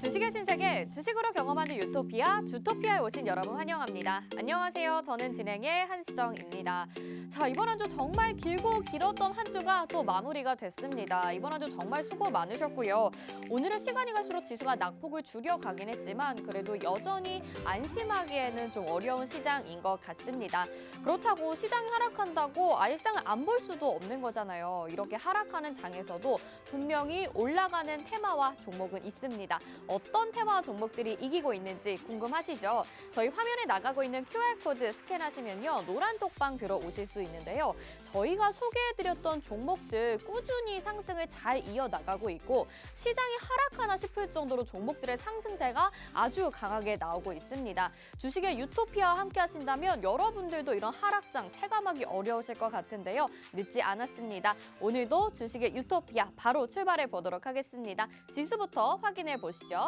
주식의 신세계, 주식으로 경험하는 유토피아, 주토피아에 오신 여러분 환영합니다. 안녕하세요. 저는 진행의 한수정입니다. 자, 이번 한 주 정말 길고 길었던 한 주가 또 마무리가 됐습니다. 이번 한 주 정말 수고 많으셨고요. 오늘은 시간이 갈수록 지수가 낙폭을 줄여가긴 했지만 그래도 여전히 안심하기에는 좀 어려운 시장인 것 같습니다. 그렇다고 시장이 하락한다고 아예 시장을 안 볼 수도 없는 거잖아요. 이렇게 하락하는 장에서도 분명히 올라가는 테마와 종목은 있습니다. 어떤 테마와 종목들이 이기고 있는지 궁금하시죠? 저희 화면에 나가고 있는 QR코드 스캔하시면요. 노란 톡방 들어오실 수 있는데요. 저희가 소개해드렸던 종목들 꾸준히 상승을 잘 이어나가고 있고 시장이 하락하나 싶을 정도로 종목들의 상승세가 아주 강하게 나오고 있습니다. 주식의 유토피아와 함께 하신다면 여러분들도 이런 하락장 체감하기 어려우실 것 같은데요. 늦지 않았습니다. 오늘도 주식의 유토피아 바로 출발해 보도록 하겠습니다. 지수부터 확인해 보시죠.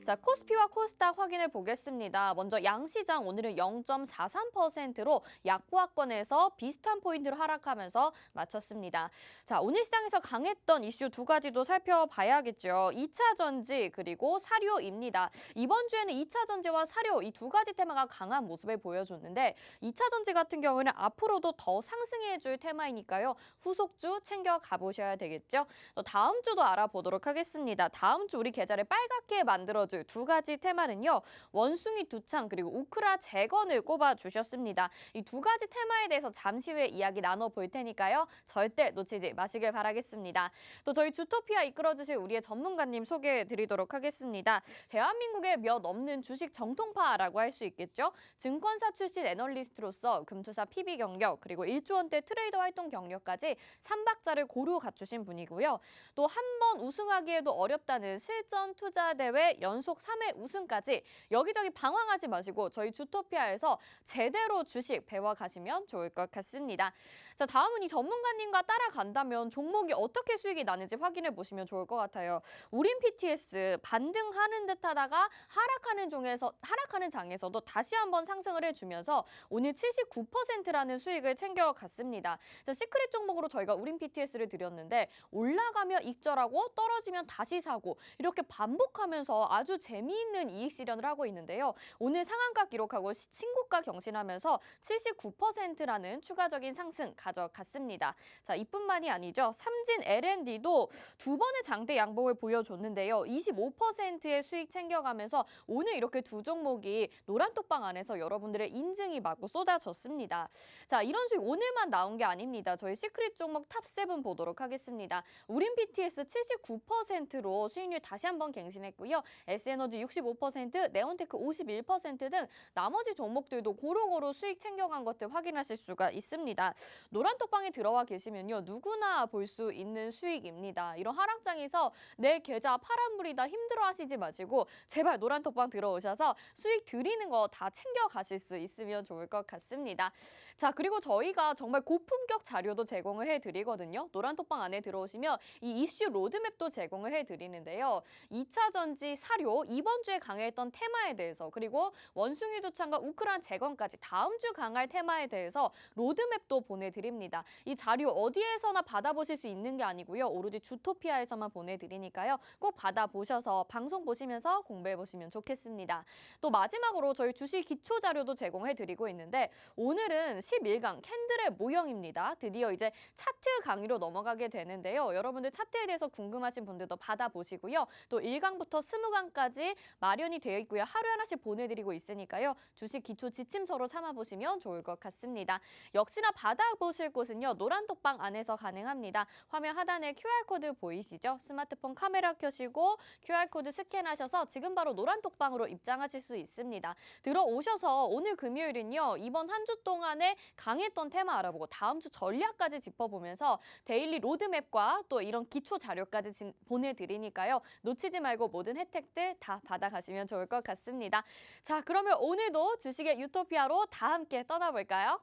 자, 코스피와 코스닥 확인해 보겠습니다. 먼저 양시장 오늘은 0.43%로 약보합권에서 비슷한 포인트로 하락하면서 마쳤습니다. 자, 오늘 시장에서 강했던 이슈 두 가지도 살펴봐야겠죠. 2차 전지 그리고 사료입니다. 이번 주에는 2차 전지와 사료 이 두 가지 테마가 강한 모습을 보여줬는데 2차 전지 같은 경우는 앞으로도 더 상승해줄 테마이니까요. 후속주 챙겨가 보셔야 되겠죠. 다음 주도 알아보도록 하겠습니다. 다음 주 우리 계좌를 빨갛게 만들어줄 두 가지 테마는요. 원숭이 두창 그리고 우크라 재건을 꼽아주셨습니다. 이 두 가지 테마에 대해서 잠시 후에 이야기 나눠볼 테니까요. 절대 놓치지 마시길 바라겠습니다. 또 저희 주토피아 이끌어주실 우리의 전문가님 소개해드리도록 하겠습니다. 대한민국의 몇 없는 주식 정통파라고 할 수 있겠죠. 증권사 출신 애널리스트로서 금투사 PB 경력 그리고 1조 원대 트레이더 활동 경력까지 3박자를 고루 갖추신 분이고요. 또 한 번 우승하기에도 어렵다는 실전 투자 대회 연속 3회 우승까지 여기저기 방황하지 마시고 저희 주토피아에서 제대로 주식 배워가시면 좋을 것 같습니다. 자, 다음은 이 전문가님과 따라간다면 종목이 어떻게 수익이 나는지 확인해 보시면 좋을 것 같아요. 우린 PTS 반등하는 듯 하다가 하락하는 장에서도 다시 한번 상승을 해주면서 오늘 79%라는 수익을 챙겨갔습니다. 자, 시크릿 종목으로 저희가 우린 PTS를 드렸는데 올라가면 익절하고 떨어지면 다시 사고 이렇게 반복하면서 아주 재미있는 이익 실현을 하고 있는데요. 오늘 상한가 기록하고 신고가 경신하면서 79%라는 추가적인 상승 가져갔습니다. 자, 이뿐만이 아니죠. 삼진 L&D도 두 번의 장대 양봉을 보여줬는데요. 25%의 수익 챙겨가면서 오늘 이렇게 두 종목이 노란 톡방 안에서 여러분들의 인증이 마구 쏟아졌습니다. 자, 이런 수익 오늘만 나온 게 아닙니다. 저희 시크릿 종목 탑7 보도록 하겠습니다. 우린 BTS 79%로 수익률 다시 한번 갱신했고요. S에너지 65%, 네온테크 51% 등 나머지 종목들도 고루고루 수익 챙겨간 것들 확인하실 수가 있습니다. 노란 톡방에 들어와 계시면요. 누구나 볼 수 있는 수익입니다. 이런 하락장에서 내 계좌 파란불이다 힘들어 하시지 마시고 제발 노란 톡방 들어오셔서 수익 드리는 거 다 챙겨가실 수 있으면 좋을 것 같습니다. 자, 그리고 저희가 정말 고품격 자료도 제공을 해드리거든요. 노란 톡방 안에 들어오시면 이 이슈 로드맵도 제공을 해드리는데요. 2차 전지 사료 이번 주에 강했던 테마에 대해서 그리고 원숭이 두창과 우크라이나 재건까지 다음 주 강할 테마에 대해서 로드맵도 보내드립니다. 이 자료 어디에서나 받아보실 수 있는 게 아니고요. 오로지 주토피아에서만 보내드리니까요. 꼭 받아보셔서 방송 보시면서 공부해보시면 좋겠습니다. 또 마지막으로 저희 주식 기초 자료도 제공해드리고 있는데 오늘은 11강 캔들의 모형입니다. 드디어 이제 차트 강의로 넘어가게 되는데요. 여러분들 차트에 대해서 궁금하신 분들도 받아보시고요. 또 1강부터 20강까지 마련이 되어 있고요. 하루에 하나씩 보내드리고 있으니까요. 주식 기초 지침서로 삼아보시면 좋을 것 같습니다. 역시나 받아보실 곳은요. 노란 톡방 안에서 가능합니다. 화면 하단에 QR코드 보이시죠? 스마트폰 카메라 켜시고 QR코드 스캔하셔서 지금 바로 노란 톡방으로 입장하실 수 있습니다. 들어오셔서 오늘 금요일은요. 이번 한 주 동안에 강했던 테마 알아보고 다음 주 전략까지 짚어보면서 데일리 로드맵과 또 이런 기초 자료까지 보내드리니까요. 놓치지 말고 모든 혜택들 다 받아가시면 좋을 것 같습니다. 자, 그러면 오늘도 주식의 유토피아로 다 함께 떠나볼까요?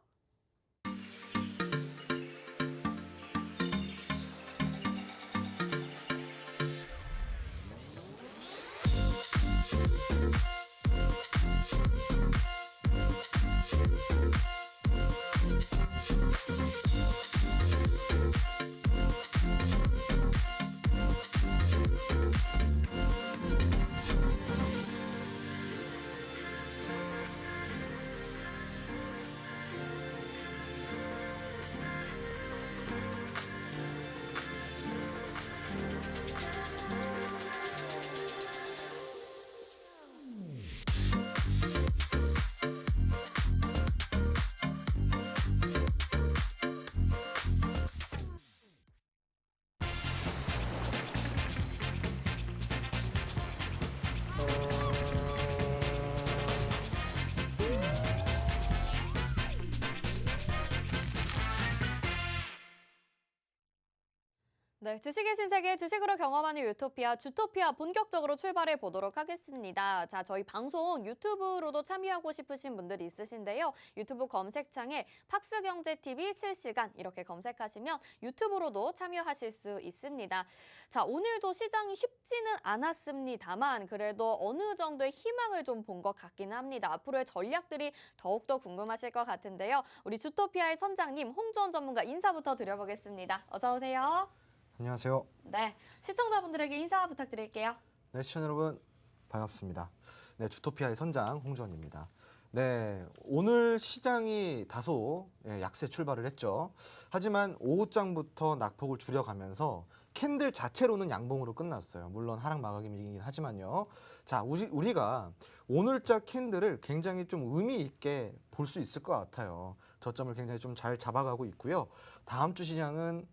네, 주식의 신세계 주식으로 경험하는 유토피아 주토피아 본격적으로 출발해 보도록 하겠습니다. 자, 저희 방송 유튜브로도 참여하고 싶으신 분들이 있으신데요. 유튜브 검색창에 팍스경제TV 실시간 이렇게 검색하시면 유튜브로도 참여하실 수 있습니다. 자, 오늘도 시장이 쉽지는 않았습니다만 그래도 어느 정도의 희망을 좀 본 것 같긴 합니다. 앞으로의 전략들이 더욱더 궁금하실 것 같은데요. 우리 주토피아의 선장님 홍주원 전문가 인사부터 드려보겠습니다. 어서 오세요. 안녕하세요. 네, 시청자분들에게 인사 부탁드릴게요. 네, 시청자 여러분 반갑습니다. 네, 주토피아의 선장 홍주원입니다. 네, 오늘 시장이 다소 약세 출발을 했죠. 하지만 오후장부터 낙폭을 줄여가면서 캔들 자체로는 양봉으로 끝났어요. 물론 하락 마감이긴 하지만요. 자, 우리가 오늘자 캔들을 굉장히 좀 의미 있게 볼 수 있을 것 같아요. 저점을 굉장히 좀 잘 잡아가고 있고요. 다음 주 시장은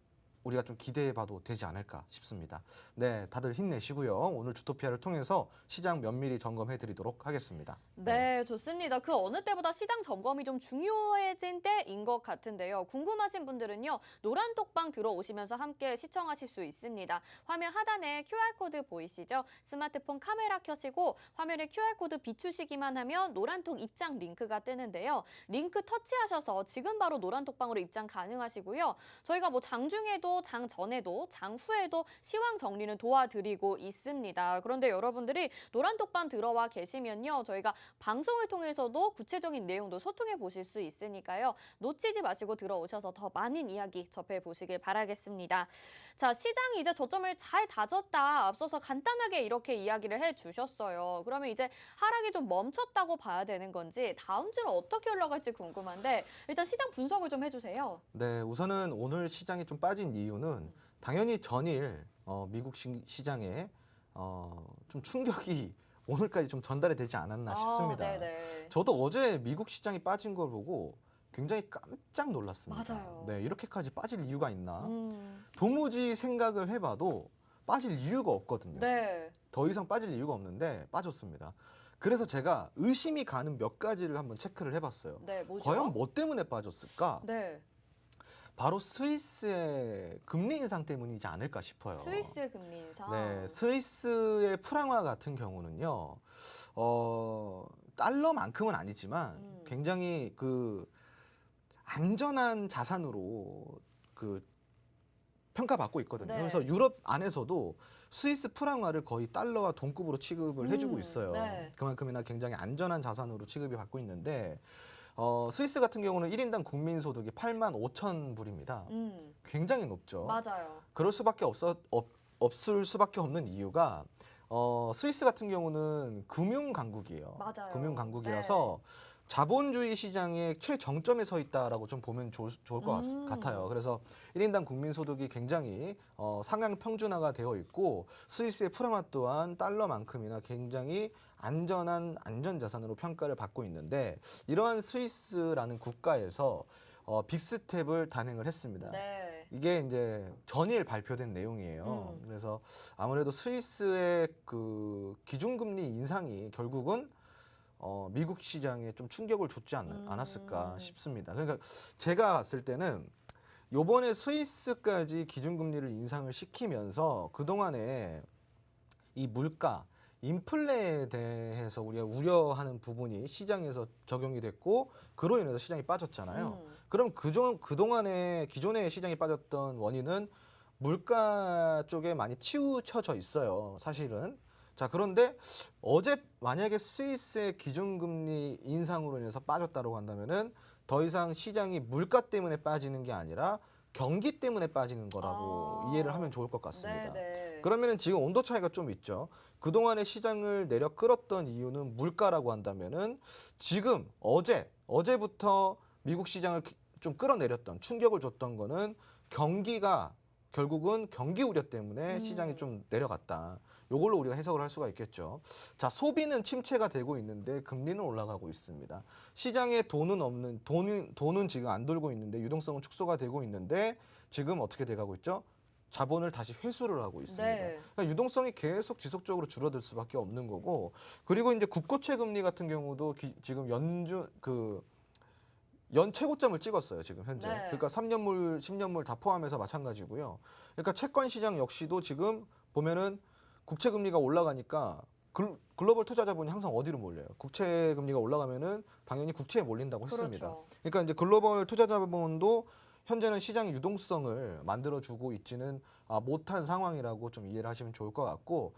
우리가 좀 기대해봐도 되지 않을까 싶습니다. 네, 다들 힘내시고요. 오늘 주토피아를 통해서 시장 면밀히 점검해드리도록 하겠습니다. 네, 좋습니다. 그 어느 때보다 시장 점검이 좀 중요해진 때인 것 같은데요. 궁금하신 분들은요, 노란톡방 들어오시면서 함께 시청하실 수 있습니다. 화면 하단에 QR코드 보이시죠? 스마트폰 카메라 켜시고 화면에 QR코드 비추시기만 하면 노란톡 입장 링크가 뜨는데요. 링크 터치하셔서 지금 바로 노란톡방으로 입장 가능하시고요. 저희가 뭐 장중에도 장 전에도 장 후에도 시황 정리는 도와드리고 있습니다. 그런데 여러분들이 노란톡방 들어와 계시면요. 저희가 방송을 통해서도 구체적인 내용도 소통해 보실 수 있으니까요. 놓치지 마시고 들어오셔서 더 많은 이야기 접해 보시길 바라겠습니다. 자, 시장이 이제 저점을 잘 다졌다. 앞서서 간단하게 이렇게 이야기를 해 주셨어요. 그러면 이제 하락이 좀 멈췄다고 봐야 되는 건지 다음 주는 어떻게 올라갈지 궁금한데 일단 시장 분석을 좀 해주세요. 네, 우선은 오늘 시장이 좀 빠진 이유는 당연히 전일 미국 시장에 좀 충격이 오늘까지 좀 전달이 되지 않았나 싶습니다. 네네. 저도 어제 미국 시장이 빠진 걸 보고 굉장히 깜짝 놀랐습니다. 맞아요. 네, 이렇게까지 빠질 이유가 있나? 도무지 생각을 해봐도 빠질 이유가 없거든요. 네. 더 이상 빠질 이유가 없는데 빠졌습니다. 그래서 제가 의심이 가는 몇 가지를 한번 체크를 해봤어요. 네, 뭐죠? 과연 뭐 때문에 빠졌을까? 네. 바로 스위스의 금리 인상 때문이지 않을까 싶어요. 스위스의 금리 인상. 네, 스위스의 프랑화 같은 경우는요, 달러만큼은 아니지만 굉장히 그 안전한 자산으로 그 평가받고 있거든요. 네. 그래서 유럽 안에서도 스위스 프랑화를 거의 달러와 동급으로 취급을 해주고 있어요. 네. 그만큼이나 굉장히 안전한 자산으로 취급이 받고 있는데 스위스 같은 경우는 1인당 국민소득이 85,000불입니다. 굉장히 높죠. 맞아요. 그럴 수밖에 없을 수밖에 없는 이유가 스위스 같은 경우는 금융 강국이에요. 맞아요. 금융 강국이라서 자본주의 시장의 최정점에 서 있다라고 좀 보면 좋을 것 같아요. 그래서 1인당 국민소득이 굉장히 상향 평준화가 되어 있고 스위스의 프랑화 또한 달러만큼이나 굉장히 안전한 안전자산으로 평가를 받고 있는데 이러한 스위스라는 국가에서 빅스텝을 단행을 했습니다. 네. 이게 이제 전일 발표된 내용이에요. 그래서 아무래도 스위스의 그 기준금리 인상이 결국은 미국 시장에 좀 충격을 줬지 않았을까 싶습니다. 그러니까 제가 봤을 때는 요번에 스위스까지 기준금리를 인상을 시키면서 그동안에 이 물가, 인플레에 대해서 우리가 우려하는 부분이 시장에서 적용이 됐고 그로 인해서 시장이 빠졌잖아요. 그럼 그동안에 기존의 시장이 빠졌던 원인은 물가 쪽에 많이 치우쳐져 있어요. 사실은. 자, 그런데 어제 만약에 스위스의 기준금리 인상으로 인해서 빠졌다고 한다면은 더 이상 시장이 물가 때문에 빠지는 게 아니라 경기 때문에 빠지는 거라고 이해를 하면 좋을 것 같습니다. 네네. 그러면은 지금 온도 차이가 좀 있죠. 그동안에 시장을 내려 끌었던 이유는 물가라고 한다면은 지금 어제부터 미국 시장을 좀 끌어내렸던 충격을 줬던 거는 경기가 결국은 경기 우려 때문에 시장이 좀 내려갔다. 요걸로 우리가 해석을 할 수가 있겠죠. 자, 소비는 침체가 되고 있는데 금리는 올라가고 있습니다. 시장에 돈은 지금 안 돌고 있는데 유동성은 축소가 되고 있는데 지금 어떻게 돼가고 있죠? 자본을 다시 회수를 하고 있습니다. 네. 그러니까 유동성이 계속 지속적으로 줄어들 수밖에 없는 거고 그리고 이제 국고채 금리 같은 경우도 지금 연 최고점을 찍었어요, 지금 현재. 네. 그러니까 3년물, 10년물 다 포함해서 마찬가지고요. 그러니까 채권 시장 역시도 지금 보면은 국채 금리가 올라가니까 글로벌 투자자분이 항상 어디로 몰려요? 국채 금리가 올라가면은 당연히 국채에 몰린다고 했습니다. 그렇죠. 그러니까 이제 글로벌 투자자분도 현재는 시장의 유동성을 만들어주고 있지는 못한 상황이라고 좀 이해를 하시면 좋을 것 같고,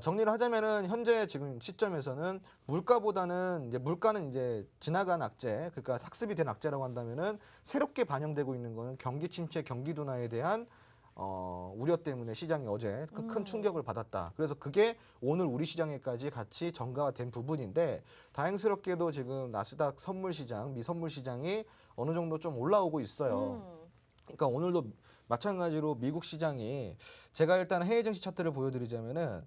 정리를 하자면은 현재 지금 시점에서는 물가보다는 이제 물가는 이제 지나간 악재, 그러니까 학습이 된 악재라고 한다면은 새롭게 반영되고 있는 거는 경기 침체, 경기 둔화에 대한 우려 때문에 시장이 어제 큰 충격을 받았다. 그래서 그게 오늘 우리 시장에까지 같이 전가가 된 부분인데, 다행스럽게도 지금 나스닥 선물 시장, 미 선물 시장이 어느 정도 좀 올라오고 있어요. 그러니까 오늘도 마찬가지로 미국 시장이, 제가 일단 해외 증시 차트를 보여드리자면은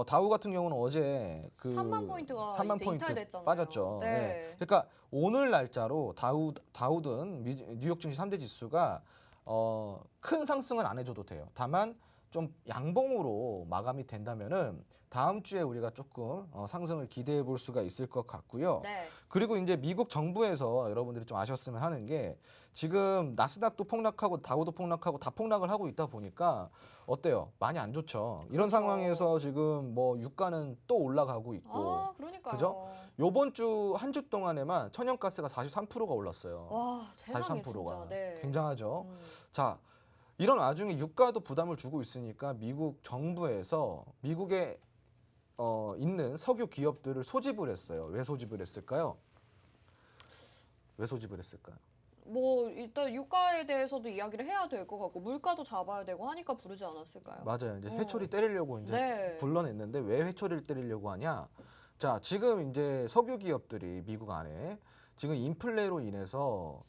다우 같은 경우는 어제 그 3만 포인트가 3만 이제 포인트 이탈됐잖아요. 빠졌죠. 네. 네. 그러니까 오늘 날짜로 다우든 뉴욕 증시 3대 지수가 큰 상승은 안 해줘도 돼요. 다만 좀 양봉으로 마감이 된다면은 다음 주에 우리가 조금 상승을 기대해 볼 수가 있을 것 같고요. 네. 그리고 이제 미국 정부에서 여러분들이 좀 아셨으면 하는 게, 지금 나스닥도 폭락하고 다우도 폭락하고 다 폭락을 하고 있다 보니까 어때요? 많이 안 좋죠. 이런 그렇죠. 상황에서 지금 뭐 유가는 또 올라가고 있고, 그러니까요. 그죠? 요번 주 한 주 동안에만 천연가스가 43%가 올랐어요. 와, 세상에 43%가 진짜. 네. 굉장하죠. 음. 자, 이런 와중에 유가도 부담을 주고 있으니까 미국 정부에서 미국에 있는 석유 기업들을 소집을 했어요. 왜 소집을 했을까요? 왜 소집을 했을까요? 뭐 일단 유가에 대해서도 이야기를 해야 될 것 같고 물가도 잡아야 되고 하니까 부르지 않았을까요? 맞아요. 이제 회초리 때리려고 이제 네. 불러냈는데, 왜 회초리를 때리려고 하냐? 자, 지금 이제 석유 기업들이 미국 안에 지금 인플레로 인해서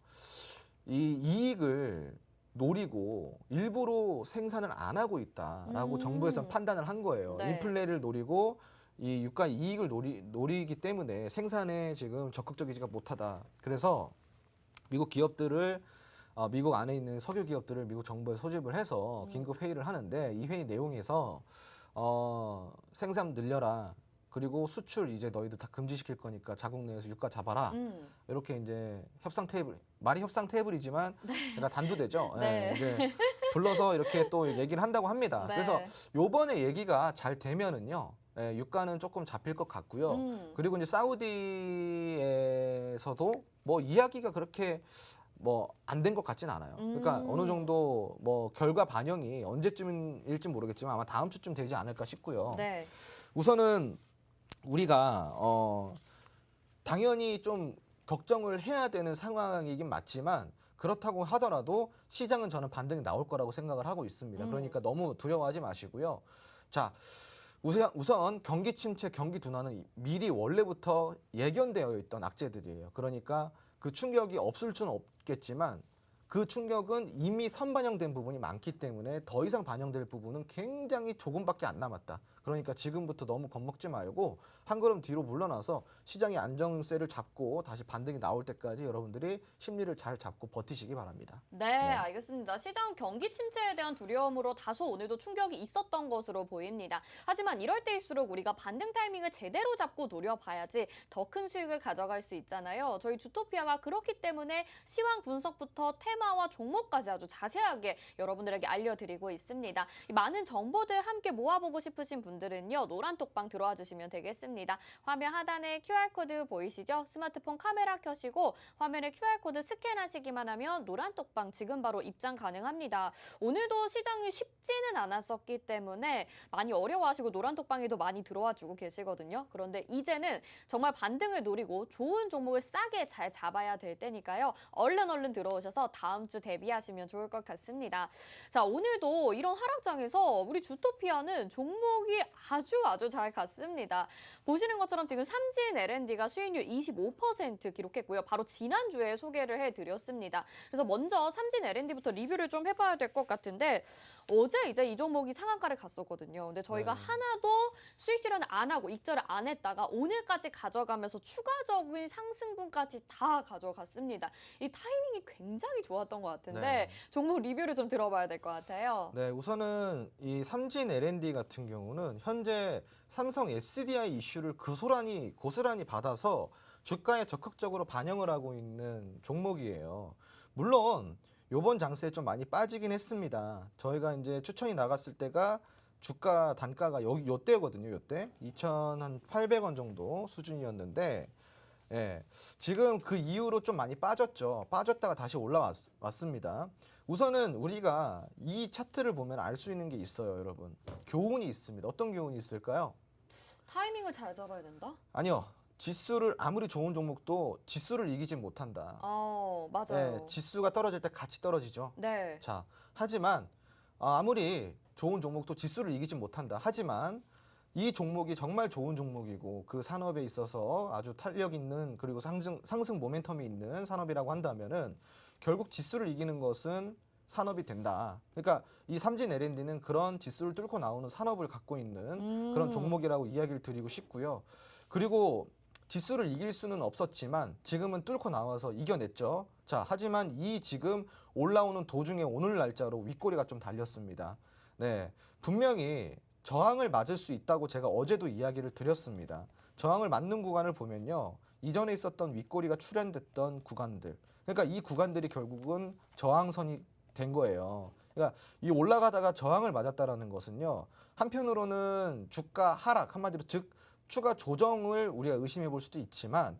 이 이익을 노리고 일부러 생산을 안 하고 있다라고 정부에서 판단을 한 거예요. 네. 인플레를 노리고 이 유가 이익을 노리기 때문에 생산에 지금 적극적이지가 못하다. 그래서 미국 기업들을 미국 안에 있는 석유 기업들을 미국 정부에 소집을 해서 긴급 회의를 하는데, 이 회의 내용에서 생산 늘려라. 그리고 수출 이제 너희들 다 금지시킬 거니까 자국 내에서 유가 잡아라. 이렇게 이제 협상 테이블, 말이 협상 테이블이지만 제가 단두대죠. 네. 예, 이제 불러서 이렇게 또 얘기를 한다고 합니다. 네. 그래서 요번에 얘기가 잘 되면은요, 유가는 조금 잡힐 것 같고요. 그리고 이제 사우디에서도 뭐 이야기가 그렇게 뭐 안 된 것 같진 않아요. 그러니까 어느 정도 뭐 결과 반영이 언제쯤일지 모르겠지만 아마 다음 주쯤 되지 않을까 싶고요. 네. 우선은 우리가 당연히 좀 걱정을 해야 되는 상황이긴 맞지만, 그렇다고 하더라도 시장은 저는 반등이 나올 거라고 생각을 하고 있습니다. 그러니까 너무 두려워하지 마시고요. 자, 우선 경기 침체, 경기 둔화는 미리 원래부터 예견되어 있던 악재들이에요. 그러니까 그 충격이 없을 수는 없겠지만 그 충격은 이미 선반영된 부분이 많기 때문에 더 이상 반영될 부분은 굉장히 조금밖에 안 남았다. 그러니까 지금부터 너무 겁먹지 말고 한 걸음 뒤로 물러나서 시장의 안정세를 잡고 다시 반등이 나올 때까지 여러분들이 심리를 잘 잡고 버티시기 바랍니다. 네, 알겠습니다. 시장 경기 침체에 대한 두려움으로 다소 오늘도 충격이 있었던 것으로 보입니다. 하지만 이럴 때일수록 우리가 반등 타이밍을 제대로 잡고 노려봐야지 더 큰 수익을 가져갈 수 있잖아요. 저희 주토피아가 그렇기 때문에 시황 분석부터 테마와 종목까지 아주 자세하게 여러분들에게 알려드리고 있습니다. 많은 정보들 함께 모아보고 싶으신 분들은요, 노란톡방 들어와 주시면 되겠습니다. 화면 하단에 QR코드 보이시죠? 스마트폰 카메라 켜시고 화면에 QR코드 스캔하시기만 하면 노란톡방 지금 바로 입장 가능합니다. 오늘도 시장이 쉽지는 않았었기 때문에 많이 어려워하시고 노란톡방에도 많이 들어와 주고 계시거든요. 그런데 이제는 정말 반등을 노리고 좋은 종목을 싸게 잘 잡아야 될 때니까요. 얼른 들어오셔서 다음 주 대비하시면 좋을 것 같습니다. 자, 오늘도 이런 하락장에서 우리 주토피아는 종목이 아주 잘 갔습니다. 보시는 것처럼 지금 삼진 L&D가 수익률 25% 기록했고요. 바로 지난주에 소개를 해드렸습니다. 그래서 먼저 삼진 L&D부터 리뷰를 좀 해봐야 될 것 같은데, 어제 이제 이 종목이 상한가를 갔었거든요. 근데 저희가 하나도 수익 실현을 안 하고 익절을 안 했다가 오늘까지 가져가면서 추가적인 상승분까지 다 가져갔습니다. 이 타이밍이 굉장히 좋았던 것 같은데 종목 리뷰를 좀 들어봐야 될 것 같아요. 네, 우선은 이 삼진 L&D 같은 경우는 현재 삼성 SDI 이슈를 고스란히 받아서 주가에 적극적으로 반영을 하고 있는 종목이에요. 물론 요번 장세에 좀 많이 빠지긴 했습니다. 저희가 이제 추천이 나갔을 때가 주가 단가가 여기 요때거든요. 요때 2,800원 정도 수준이었는데 예, 지금 그 이후로 좀 많이 빠졌죠. 빠졌다가 다시 올라왔습니다. 우선은 우리가 이 차트를 보면 알 수 있는 게 있어요, 여러분. 교훈이 있습니다. 어떤 교훈이 있을까요? 타이밍을 잘 잡아야 된다? 아니요. 지수를 아무리 좋은 종목도 지수를 이기진 못한다. 맞아요. 예, 지수가 떨어질 때 같이 떨어지죠. 네. 자, 하지만 아무리 좋은 종목도 지수를 이기진 못한다. 하지만 이 종목이 정말 좋은 종목이고 그 산업에 있어서 아주 탄력 있는 그리고 상승 모멘텀이 있는 산업이라고 한다면은 결국 지수를 이기는 것은 산업이 된다. 그러니까 이 삼진 L&D는 그런 지수를 뚫고 나오는 산업을 갖고 있는 그런 종목이라고 이야기를 드리고 싶고요. 그리고 지수를 이길 수는 없었지만 지금은 뚫고 나와서 이겨냈죠. 자, 하지만 이 지금 올라오는 도중에 오늘 날짜로 윗꼬리가 좀 달렸습니다. 네, 분명히 저항을 맞을 수 있다고 제가 어제도 이야기를 드렸습니다. 저항을 맞는 구간을 보면요. 이전에 있었던 윗꼬리가 출현됐던 구간들. 그러니까 이 구간들이 결국은 저항선이 된 거예요. 그러니까 이 올라가다가 저항을 맞았다라는 것은요. 한편으로는 주가 하락, 한마디로 즉 추가 조정을 우리가 의심해 볼 수도 있지만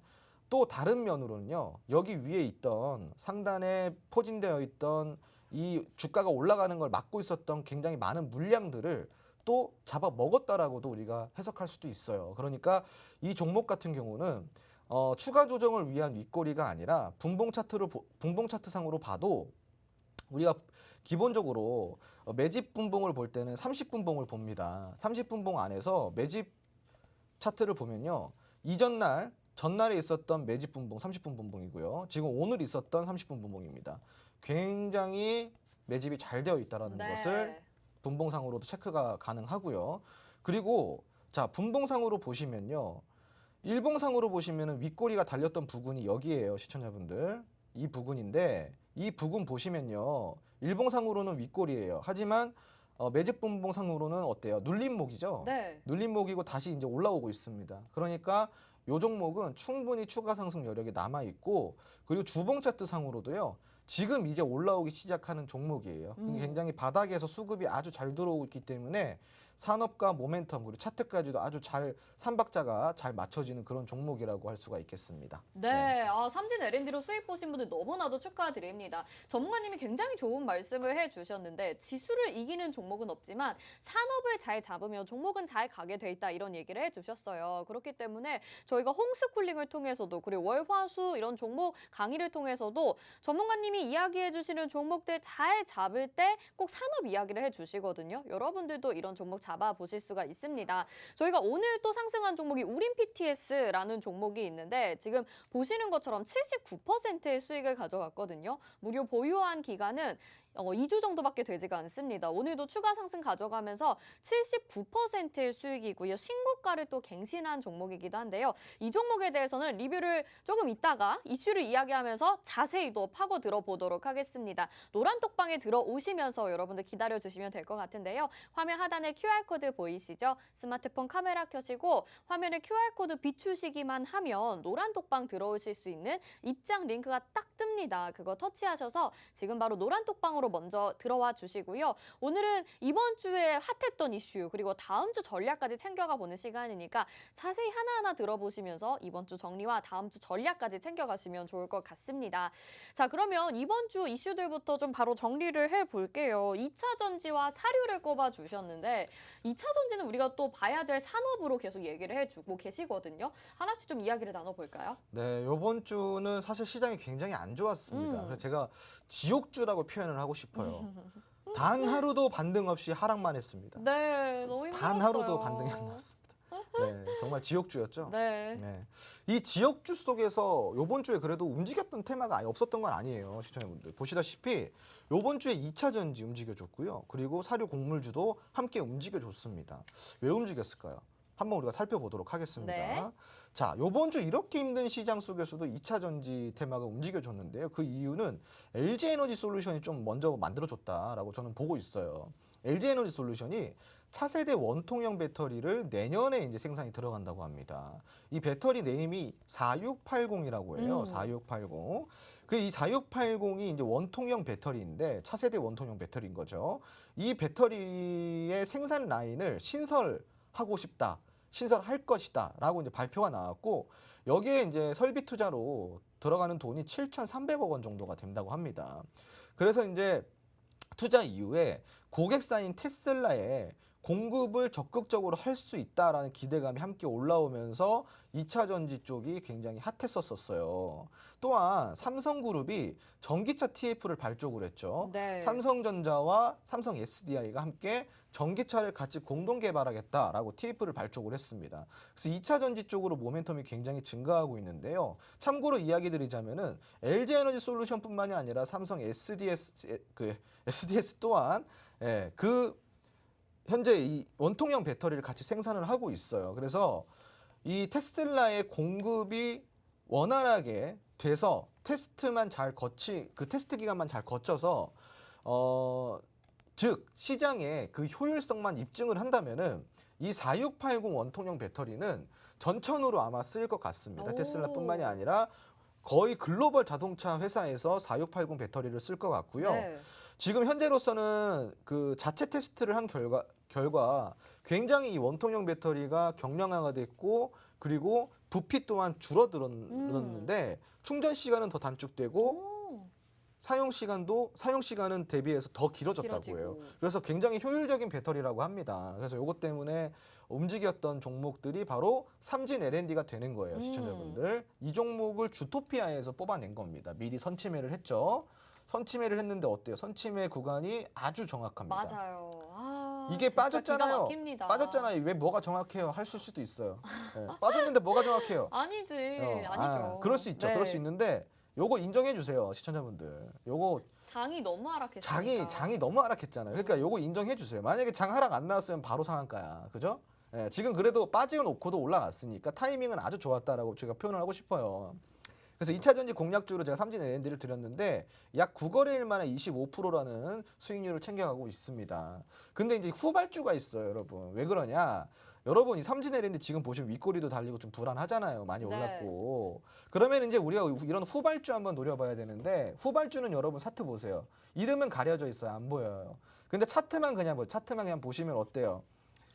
또 다른 면으로는요. 여기 위에 있던 상단에 포진되어 있던 이 주가가 올라가는 걸 막고 있었던 굉장히 많은 물량들을 또 잡아 먹었다라고도 우리가 해석할 수도 있어요. 그러니까 이 종목 같은 경우는 추가 조정을 위한 윗꼬리가 아니라 분봉 차트상으로 봐도 우리가 기본적으로 매집 분봉을 볼 때는 30분봉을 봅니다. 30분봉 안에서 매집 차트를 보면요. 전날에 있었던 매집 분봉 30분 분봉이고요. 지금 오늘 있었던 30분 분봉입니다. 굉장히 매집이 잘 되어 있다는 것을 분봉상으로도 체크가 가능하고요. 그리고 자, 분봉상으로 보시면요. 일봉상으로 보시면은 윗꼬리가 달렸던 부분이 여기에요, 시청자분들. 이 부분인데 이 부분 보시면요. 일봉상으로는 윗꼬리예요. 하지만 매집 분봉상으로는 어때요? 눌림목이죠. 네. 눌림목이고 다시 이제 올라오고 있습니다. 그러니까 요 종목은 충분히 추가 상승 여력이 남아 있고 그리고 주봉 차트 상으로도요. 지금 이제 올라오기 시작하는 종목이에요. 굉장히 바닥에서 수급이 아주 잘 들어오고 있기 때문에 산업과 모멘텀 그리고 차트까지도 아주 잘 삼박자가 잘 맞춰지는 그런 종목이라고 할 수가 있겠습니다. 네, 삼진 L&D로 수익 보신 분들 너무나도 축하드립니다. 전문가님이 굉장히 좋은 말씀을 해주셨는데 지수를 이기는 종목은 없지만 산업을 잘 잡으면 종목은 잘 가게 돼 있다 이런 얘기를 해주셨어요. 그렇기 때문에 저희가 홈스쿨링을 통해서도 그리고 월화수 이런 종목 강의를 통해서도 전문가님이 이야기해 주시는 종목들 잘 잡을 때 꼭 산업 이야기를 해주시거든요. 여러분들도 이런 종목 잡아보실 수가 있습니다. 저희가 오늘 또 상승한 종목이 우린 PTS라는 종목이 있는데 지금 보시는 것처럼 79%의 수익을 가져갔거든요. 무료 보유한 기간은 2주 정도밖에 되지가 않습니다. 오늘도 추가 상승 가져가면서 79%의 수익이고요. 신고가를 또 갱신한 종목이기도 한데요. 이 종목에 대해서는 리뷰를 조금 이따가 이슈를 이야기하면서 자세히 또 파고 들어보도록 하겠습니다. 노란 톡방에 들어오시면서 여러분들 기다려주시면 될 것 같은데요. 화면 하단에 QR코드 보이시죠? 스마트폰 카메라 켜시고 화면에 QR코드 비추시기만 하면 노란 톡방 들어오실 수 있는 입장 링크가 딱 뜹니다. 그거 터치하셔서 지금 바로 노란 톡방으로 먼저 들어와 주시고요. 오늘은 이번 주에 핫했던 이슈 그리고 다음 주 전략까지 챙겨가 보는 시간이니까 자세히 하나하나 들어보시면서 이번 주 정리와 다음 주 전략까지 챙겨가시면 좋을 것 같습니다. 자, 그러면 이번 주 이슈들부터 좀 바로 정리를 해볼게요. 2차 전지와 사료를 꼽아 주셨는데 2차 전지는 우리가 또 봐야 될 산업으로 계속 얘기를 해주고 계시거든요. 하나씩 좀 이야기를 나눠볼까요? 네, 이번 주는 사실 시장이 굉장히 안 좋았습니다. 그래서 제가 지옥주라고 표현을 하고 싶어요. 단 하루도 반등 없이 하락만 했습니다. 네, 너무 힘들었어요. 단 하루도 반등이 안 나왔습니다. 네, 정말 지옥주였죠. 네. 네. 이 지역주 속에서 요번 주에 그래도 움직였던 테마가 아예 없었던 건 아니에요. 시청자분들. 보시다시피 요번 주에 2차 전지 움직여줬고요. 그리고 사료 곡물주도 함께 움직여줬습니다. 왜 움직였을까요? 한번 우리가 살펴보도록 하겠습니다. 네. 자, 요번 주 이렇게 힘든 시장 속에서도 2차 전지 테마가 움직여줬는데요. 그 이유는 LG에너지 솔루션이 좀 먼저 만들어줬다라고 저는 보고 있어요. LG에너지 솔루션이 차세대 원통형 배터리를 내년에 이제 생산이 들어간다고 합니다. 이 배터리 네임이 4680이라고 해요. 4680. 그 이 4680이 이제 원통형 배터리인데 차세대 원통형 배터리인 거죠. 이 배터리의 생산 라인을 신설하고 싶다. 신설할 것이다라고 이제 발표가 나왔고 여기에 이제 설비 투자로 들어가는 돈이 7,300억 원 정도가 된다고 합니다. 그래서 이제 투자 이후에 고객사인 테슬라에 공급을 적극적으로 할 수 있다라는 기대감이 함께 올라오면서 2차 전지 쪽이 굉장히 핫했었어요. 또한 삼성그룹이 전기차 TF를 발족을 했죠. 네. 삼성전자와 삼성 SDI가 함께 전기차를 같이 공동 개발하겠다라고 TF를 발족을 했습니다. 그래서 2차 전지 쪽으로 모멘텀이 굉장히 증가하고 있는데요. 참고로 이야기 드리자면은 LG에너지 솔루션뿐만이 아니라 삼성 SDS 또한 현재 이 원통형 배터리를 같이 생산을 하고 있어요. 그래서 이 테슬라의 공급이 원활하게 돼서 그 테스트 기간만 잘 거쳐서 즉 시장에 그 효율성만 입증을 한다면은 이 4680 원통형 배터리는 전천후로 아마 쓰일 것 같습니다. 오. 테슬라뿐만이 아니라 거의 글로벌 자동차 회사에서 4680 배터리를 쓸 것 같고요. 네. 지금 현재로서는 그 자체 테스트를 한 결과 굉장히 이 원통형 배터리가 경량화가 됐고 그리고 부피 또한 줄어들었는데 충전 시간은 더 단축되고 오. 사용 시간은 대비해서 더 길어졌다고 해요. 길어지고. 그래서 굉장히 효율적인 배터리라고 합니다. 그래서 이것 때문에 움직였던 종목들이 바로 삼진 L&D가 되는 거예요, 시청자분들. 이 종목을 주토피아에서 뽑아낸 겁니다. 미리 선침해를 했죠. 선침해를 했는데 어때요? 선침해 구간이 아주 정확합니다. 맞아요. 아, 이게 진짜 빠졌잖아요. 기가 막힙니다. 빠졌잖아요. 왜 뭐가 정확해요? 하실 수도 있어요. 예, 빠졌는데 뭐가 정확해요? 아니지. 아니죠. 그럴 수 있죠. 네. 그럴 수 있는데 요거 인정해 주세요, 시청자분들. 요거 장이 너무 하락했으니까. 장이 너무 하락했잖아요. 그러니까 요거 인정해 주세요. 만약에 장 하락 안 나왔으면 바로 상한가야. 그죠? 예, 지금 그래도 빠지고 놓고도 올라갔으니까 타이밍은 아주 좋았다라고 제가 표현을 하고 싶어요. 그래서 2차 전지 공략주로 제가 삼진 L&D를 드렸는데 약 9거래일 만에 25%라는 수익률을 챙겨가고 있습니다. 근데 이제 후발주가 있어요, 여러분. 왜 그러냐? 여러분 이 삼진 L&D 지금 보시면 윗꼬리도 달리고 좀 불안하잖아요. 많이 네. 올랐고. 그러면 이제 우리가 이런 후발주 한번 노려봐야 되는데 후발주는 여러분 차트 보세요. 이름은 가려져 있어요. 안 보여요. 근데 차트만 그냥 보시면 어때요?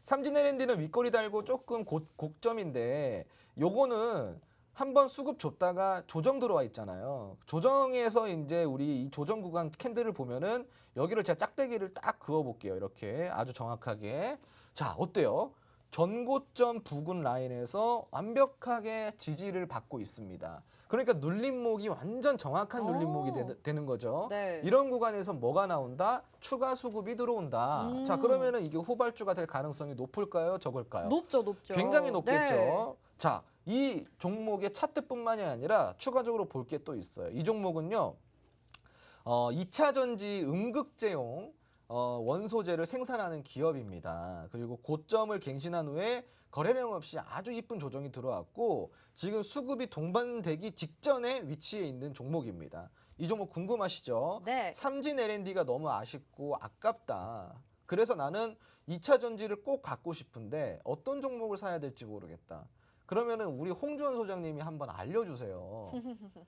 삼진 L&D는 윗꼬리 달고 조금 곡점인데 요거는 한번 수급 줬다가 조정 들어와 있잖아요. 조정에서 이제 우리 이 조정 구간 캔들을 보면은 여기를 제가 짝대기를 딱 그어 볼게요. 이렇게 아주 정확하게. 자, 어때요? 전고점 부근 라인에서 완벽하게 지지를 받고 있습니다. 그러니까 눌림목이 완전 정확한 눌림목이 되는 거죠. 네. 이런 구간에서 뭐가 나온다? 추가 수급이 들어온다. 자, 그러면은 이게 후발주가 될 가능성이 높을까요? 적을까요? 높죠. 굉장히 높겠죠. 네. 자, 이 종목의 차트뿐만이 아니라 추가적으로 볼 게 또 있어요. 이 종목은요, 2차 전지 음극재용 원소재를 생산하는 기업입니다. 그리고 고점을 갱신한 후에 거래량 없이 아주 이쁜 조정이 들어왔고 지금 수급이 동반되기 직전에 위치해 있는 종목입니다. 이 종목 궁금하시죠? 네. 삼진 L&D가 너무 아쉽고 아깝다. 그래서 나는 2차 전지를 꼭 갖고 싶은데 어떤 종목을 사야 될지 모르겠다. 그러면은 우리 홍주원 소장님이 한번 알려주세요.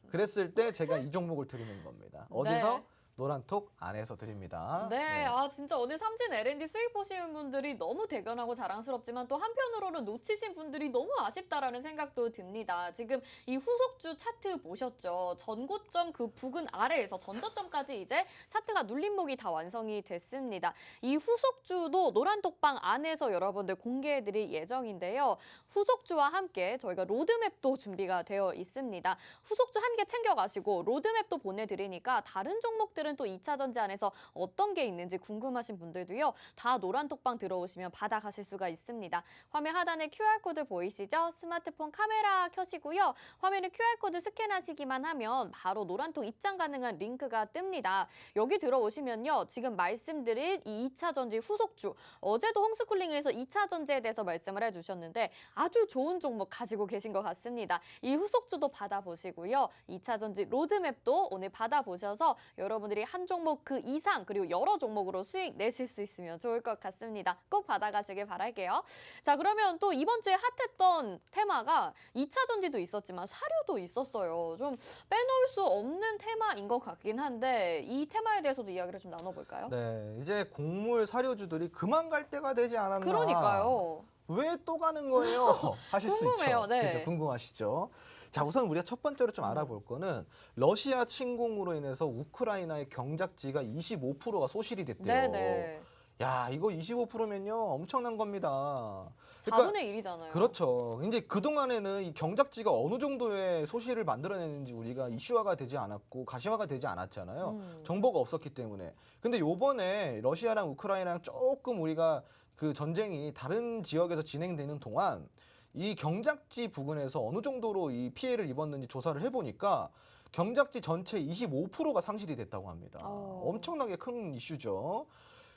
그랬을 때 제가 이 종목을 드리는 겁니다. 어디서? 네. 노란톡 안에서 드립니다. 네, 아 진짜 오늘 삼진 L&D 수익 보시는 분들이 너무 대견하고 자랑스럽지만 또 한편으로는 놓치신 분들이 너무 아쉽다라는 생각도 듭니다. 지금 이 후속주 차트 보셨죠? 전고점 그 부근 아래에서 전저점까지 이제 차트가 눌림목이 다 완성이 됐습니다. 이 후속주도 노란톡방 안에서 여러분들 공개해드릴 예정인데요. 후속주와 함께 저희가 로드맵도 준비가 되어 있습니다. 후속주 한 개 챙겨가시고 로드맵도 보내드리니까 다른 종목들 또 2차 전지 안에서 어떤 게 있는지 궁금하신 분들도요. 다 노란톡방 들어오시면 받아가실 수가 있습니다. 화면 하단에 QR코드 보이시죠? 스마트폰 카메라 켜시고요. 화면에 QR코드 스캔하시기만 하면 바로 노란톡 입장 가능한 링크가 뜹니다. 여기 들어오시면요. 지금 말씀드린 이 2차 전지 후속주 어제도 홈스쿨링에서 2차 전지에 대해서 말씀을 해주셨는데 아주 좋은 종목 가지고 계신 것 같습니다. 이 후속주도 받아보시고요. 2차 전지 로드맵도 오늘 받아보셔서 여러분들이 여러분들이 한 종목 그 이상 그리고 여러 종목으로 수익 내실 수 있으면 좋을 것 같습니다. 꼭 받아가시길 바랄게요. 자, 그러면 또 이번 주에 핫했던 테마가 2차 전지도 있었지만 사료도 있었어요. 좀 빼놓을 수 없는 테마인 것 같긴 한데 이 테마에 대해서도 이야기를 좀 나눠볼까요? 네, 이제 곡물 사료주들이 그만 갈 때가 되지 않았나. 그러니까요. 왜 또 가는 거예요? 하실 수 궁금해요. 있죠. 네. 그죠? 궁금하시죠? 자, 우선 우리가 첫 번째로 좀 알아볼 거는 러시아 침공으로 인해서 우크라이나의 경작지가 25%가 소실이 됐대요. 네네. 야, 이거 25%면요 엄청난 겁니다. 4분의 1이잖아요. 그렇죠. 이제 그동안에는 이 경작지가 어느 정도의 소실을 만들어내는지 우리가 이슈화가 되지 않았고 가시화가 되지 않았잖아요. 정보가 없었기 때문에. 근데 요번에 러시아랑 우크라이나랑 조금 우리가 그 전쟁이 다른 지역에서 진행되는 동안 이 경작지 부근에서 어느 정도로 이 피해를 입었는지 조사를 해보니까 경작지 전체 25%가 상실이 됐다고 합니다. 엄청나게 큰 이슈죠.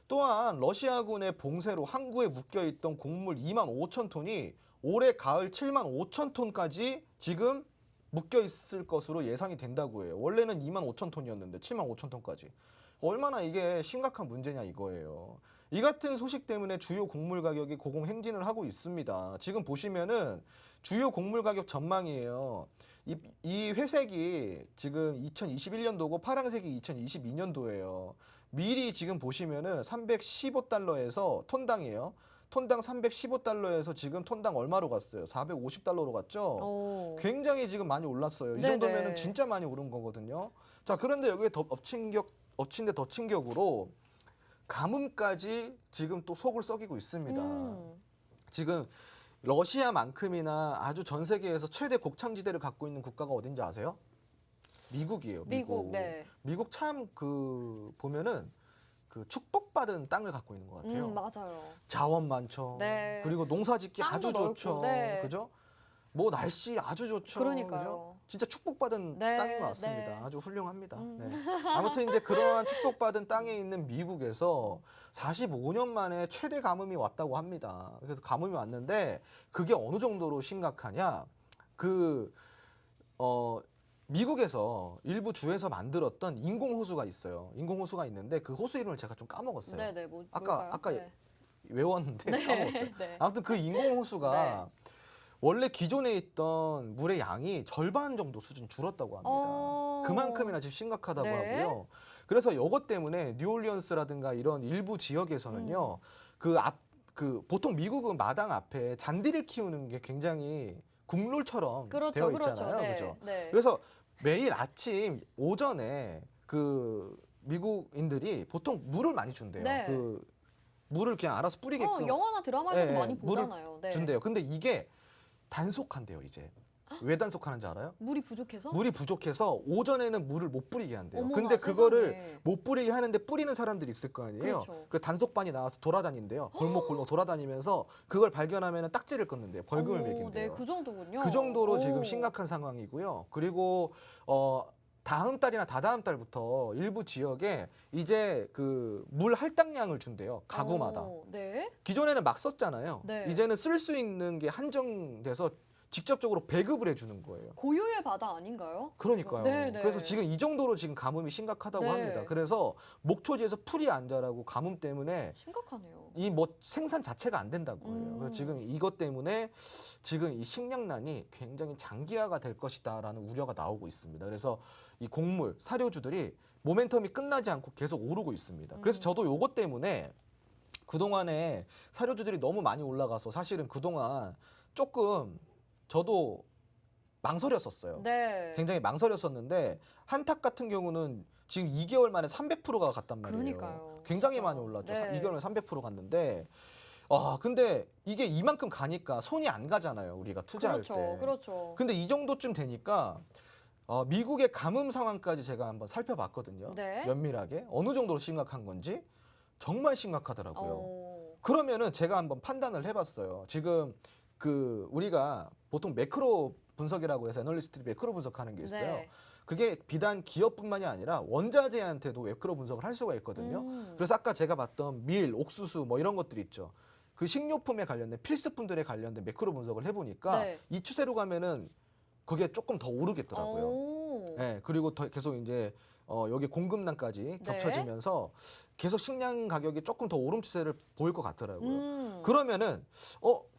또한 러시아군의 봉쇄로 항구에 묶여있던 곡물 2만 5천 톤이 올해 가을 7만 5천 톤까지 지금 묶여있을 것으로 예상이 된다고 해요. 원래는 2만 5천 톤이었는데 7만 5천 톤까지. 얼마나 이게 심각한 문제냐 이거예요. 이 같은 소식 때문에 주요 곡물 가격이 고공행진을 하고 있습니다. 지금 보시면은 주요 곡물 가격 전망이에요. 이 회색이 지금 2021년도고 파란색이 2022년도예요. 밀이 지금 보시면은 315달러에서 톤당이에요. 톤당 315달러에서 지금 톤당 얼마로 갔어요? 450달러로 갔죠? 굉장히 지금 많이 올랐어요. 이 정도면은 진짜 많이 오른 거거든요. 자, 그런데 여기에 엎친 데 덮친 격으로 가뭄까지 지금 또 속을 썩이고 있습니다. 지금 러시아만큼이나 아주 전 세계에서 최대 곡창지대를 갖고 있는 국가가 어딘지 아세요? 미국이에요. 미국. 네. 미국 참 그 보면은 그 축복받은 땅을 갖고 있는 것 같아요. 맞아요. 자원 많죠. 네. 그리고 농사짓기 아주 넓고, 좋죠. 네. 그죠? 뭐 날씨 아주 좋죠. 그러니까요. 그죠? 진짜 축복받은 네, 땅인 것 같습니다. 네. 아주 훌륭합니다. 네. 아무튼 이제 그러한 축복받은 땅에 있는 미국에서 45년 만에 최대 가뭄이 왔다고 합니다. 그래서 가뭄이 왔는데 그게 어느 정도로 심각하냐? 미국에서 일부 주에서 만들었던 인공호수가 있어요. 인공호수가 있는데 그 호수 이름을 제가 좀 까먹었어요. 네네. 아까 네. 외웠는데 네. 까먹었어요. 네. 아무튼 그 인공호수가 원래 기존에 있던 물의 양이 절반 정도 수준 줄었다고 합니다. 그만큼이나 지금 심각하다고 네. 하고요. 그래서 이것 때문에 뉴올리언스라든가 이런 일부 지역에서는요. 보통 미국은 마당 앞에 잔디를 키우는 게 굉장히 국룰처럼 되어 있잖아요. 네. 그죠? 네. 그래서 매일 아침 오전에 그 미국인들이 보통 물을 많이 준대요. 네. 그 물을 그냥 알아서 뿌리게끔 영화나 드라마에서도 네, 많이 물을 보잖아요. 네. 준대요. 근데 이게 단속한대요, 이제. 왜 단속하는지 알아요? 물이 부족해서? 물이 부족해서 오전에는 물을 못 뿌리게 한대요. 어머나, 근데 그거를 세상에. 못 뿌리게 하는데 뿌리는 사람들이 있을 거 아니에요. 그렇죠. 그래서 단속반이 나와서 돌아다닌대요. 골목 돌아다니면서 그걸 발견하면 딱지를 끊는데요. 벌금을 매긴대요. 네, 그 정도군요. 그 정도로 지금 심각한 상황이고요. 그리고 다음 달이나 다다음 달부터 일부 지역에 이제 그 물 할당량을 준대요. 가구마다. 네. 기존에는 막 썼잖아요. 네. 이제는 쓸 수 있는 게 한정돼서 직접적으로 배급을 해주는 거예요. 고유의 바다 아닌가요? 그러니까요. 네, 네. 그래서 지금 이 정도로 지금 가뭄이 심각하다고 네. 합니다. 그래서 목초지에서 풀이 안 자라고 가뭄 때문에 심각하네요. 이 뭐 생산 자체가 안 된다고 해요. 그래서 지금 이것 때문에 지금 이 식량난이 굉장히 장기화가 될 것이다라는 우려가 나오고 있습니다. 그래서 이 곡물, 사료주들이 모멘텀이 끝나지 않고 계속 오르고 있습니다. 그래서 저도 요것 때문에 그동안에 사료주들이 너무 많이 올라가서 사실은 그동안 조금 저도 망설였었어요. 네. 굉장히 망설였었는데 한탁 같은 경우는 지금 2개월 만에 300%가 갔단 말이에요. 그러니까요. 굉장히 진짜. 많이 올랐죠. 네. 2개월 만에 300% 갔는데 근데 이게 이만큼 가니까 손이 안 가잖아요. 우리가 투자할 때. 그렇죠. 근데 이 정도쯤 되니까 미국의 가뭄 상황까지 제가 한번 살펴봤거든요. 네. 면밀하게 어느 정도로 심각한 건지 정말 심각하더라고요. 그러면은 제가 한번 판단을 해봤어요. 지금 우리가 보통 매크로 분석이라고 해서 애널리스트들이 매크로 분석하는 게 있어요. 네. 그게 비단 기업뿐만이 아니라 원자재한테도 매크로 분석을 할 수가 있거든요. 그래서 아까 제가 봤던 밀, 옥수수 뭐 이런 것들 있죠. 그 식료품에 관련된 필수품들에 관련된 매크로 분석을 해보니까 네. 이 추세로 가면은 그게 조금 더 오르겠더라고요. 네, 그리고 계속 이제 여기 공급난까지 네. 겹쳐지면서 계속 식량 가격이 조금 더 오름 추세를 보일 것 같더라고요. 그러면은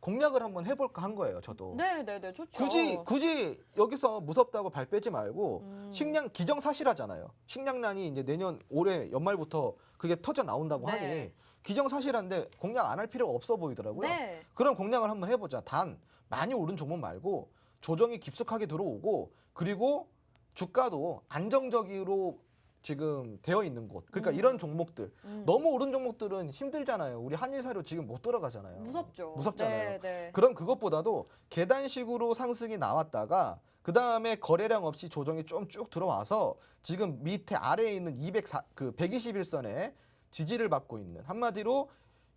공략을 한번 해볼까 한 거예요, 저도. 네네네, 좋죠. 굳이 여기서 무섭다고 발 빼지 말고 식량 기정사실하잖아요. 식량난이 이제 내년 올해 연말부터 그게 터져 나온다고 네. 하니 기정사실한데 공략 안 할 필요가 없어 보이더라고요. 네. 그런 공략을 한번 해보자. 단 많이 오른 종목 말고 조정이 깊숙하게 들어오고 그리고 주가도 안정적으로 지금 되어 있는 곳. 그러니까 이런 종목들. 너무 오른 종목들은 힘들잖아요. 우리 한일사료 지금 못 들어가잖아요. 무섭죠. 무섭잖아요. 네. 그럼 그것보다도 계단식으로 상승이 나왔다가 그 다음에 거래량 없이 조정이 좀 쭉 들어와서 지금 밑에 아래에 있는 121선에 지지를 받고 있는 한마디로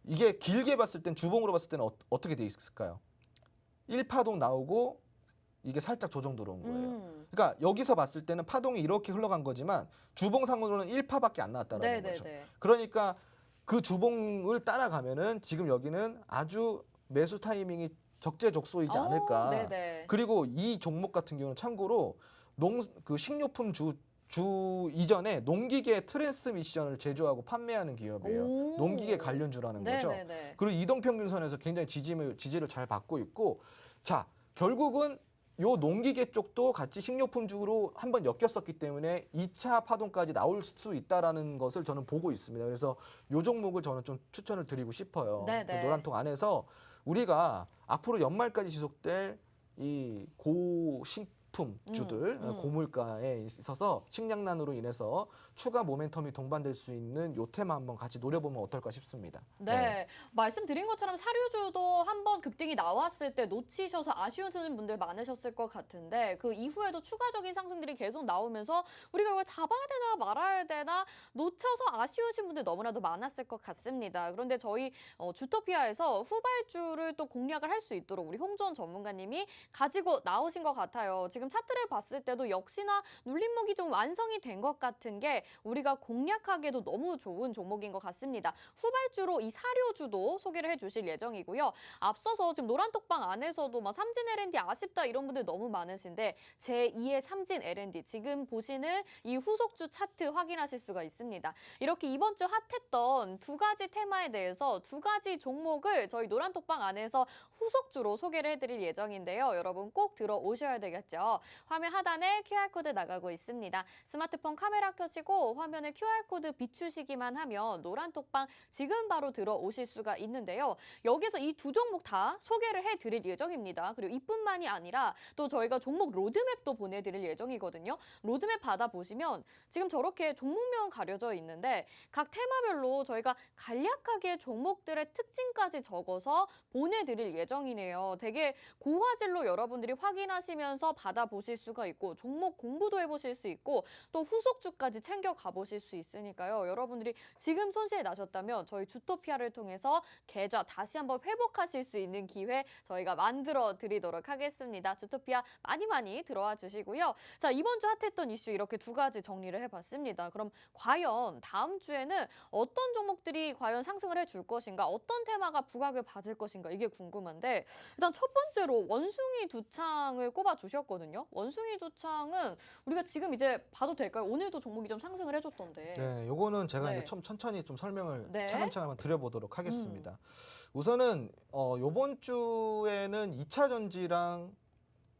이게 길게 봤을 땐 주봉으로 봤을 때는 어떻게 돼 있을까요? 1파동 나오고 이게 살짝 조정 들어온 거예요. 그러니까 여기서 봤을 때는 파동이 이렇게 흘러간 거지만 주봉상으로는 1파밖에 안 나왔다라는 거죠. 그러니까 그 주봉을 따라가면은 지금 여기는 아주 매수 타이밍이 적재적소이지 않을까. 네네. 그리고 이 종목 같은 경우는 참고로 그 식료품 주 이전에 농기계 트랜스미션을 제조하고 판매하는 기업이에요. 오. 농기계 관련주라는 거죠. 네네네. 그리고 이동평균선에서 굉장히 지지를 잘 받고 있고, 자 결국은 요 농기계 쪽도 같이 식료품주로 한번 엮였었기 때문에 2차 파동까지 나올 수 있다라는 것을 저는 보고 있습니다. 그래서 요 종목을 저는 좀 추천을 드리고 싶어요. 네네. 그 노란통 안에서 우리가 앞으로 연말까지 지속될 이 고식품주들, 고물가에 있어서 식량난으로 인해서 추가 모멘텀이 동반될 수 있는 요 테마 한번 같이 노려보면 어떨까 싶습니다. 네. 말씀드린 것처럼 사료주도 한번 급등이 나왔을 때 놓치셔서 아쉬우시는 분들 많으셨을 것 같은데 그 이후에도 추가적인 상승들이 계속 나오면서 우리가 이걸 잡아야 되나 말아야 되나 놓쳐서 아쉬우신 분들 너무나도 많았을 것 같습니다. 그런데 저희 주토피아에서 후발주를 또 공략을 할 수 있도록 우리 홍전 전문가님이 가지고 나오신 것 같아요. 지금 차트를 봤을 때도 역시나 눌림목이 좀 완성이 된 것 같은 게 우리가 공략하기에도 너무 좋은 종목인 것 같습니다. 후발주로 이 사료주도 소개를 해주실 예정이고요. 앞서서 지금 노란톡방 안에서도 막 삼진 L&D 아쉽다 이런 분들 너무 많으신데 제2의 삼진 L&D 지금 보시는 이 후속주 차트 확인하실 수가 있습니다. 이렇게 이번 주 핫했던 두 가지 테마에 대해서 두 가지 종목을 저희 노란톡방 안에서 후속주로 소개를 해드릴 예정인데요. 여러분 꼭 들어오셔야 되겠죠. 화면 하단에 QR코드 나가고 있습니다. 스마트폰 카메라 켜시고 화면에 QR코드 비추시기만 하면 노란톡방 지금 바로 들어오실 수가 있는데요. 여기서 이 두 종목 다 소개를 해드릴 예정입니다. 그리고 이뿐만이 아니라 또 저희가 종목 로드맵도 보내드릴 예정이거든요. 로드맵 받아보시면 지금 저렇게 종목명 가려져 있는데 각 테마별로 저희가 간략하게 종목들의 특징까지 적어서 보내드릴 예정이네요. 되게 고화질로 여러분들이 확인하시면서 받아보실 수가 있고 종목 공부도 해보실 수 있고 또 후속주까지 챙겨 가보실 수 있으니까요. 여러분들이 지금 손실이 나셨다면 저희 주토피아를 통해서 계좌 다시 한번 회복하실 수 있는 기회 저희가 만들어 드리도록 하겠습니다. 주토피아 많이 들어와 주시고요. 자, 이번 주 핫했던 이슈 이렇게 두 가지 정리를 해봤습니다. 그럼 과연 다음 주에는 어떤 종목들이 과연 상승을 해줄 것인가, 어떤 테마가 부각을 받을 것인가 이게 궁금한데 일단 첫 번째로 원숭이 두창을 꼽아 주셨거든요. 원숭이 두창은 우리가 지금 이제 봐도 될까요? 오늘도 종목이 좀 상승을 해줬던데. 네, 요거는 제가 네. 이제 천천히 좀 설명을 네. 차근차근 한번 드려보도록 하겠습니다. 우선은 요번 주에는 2차 전지랑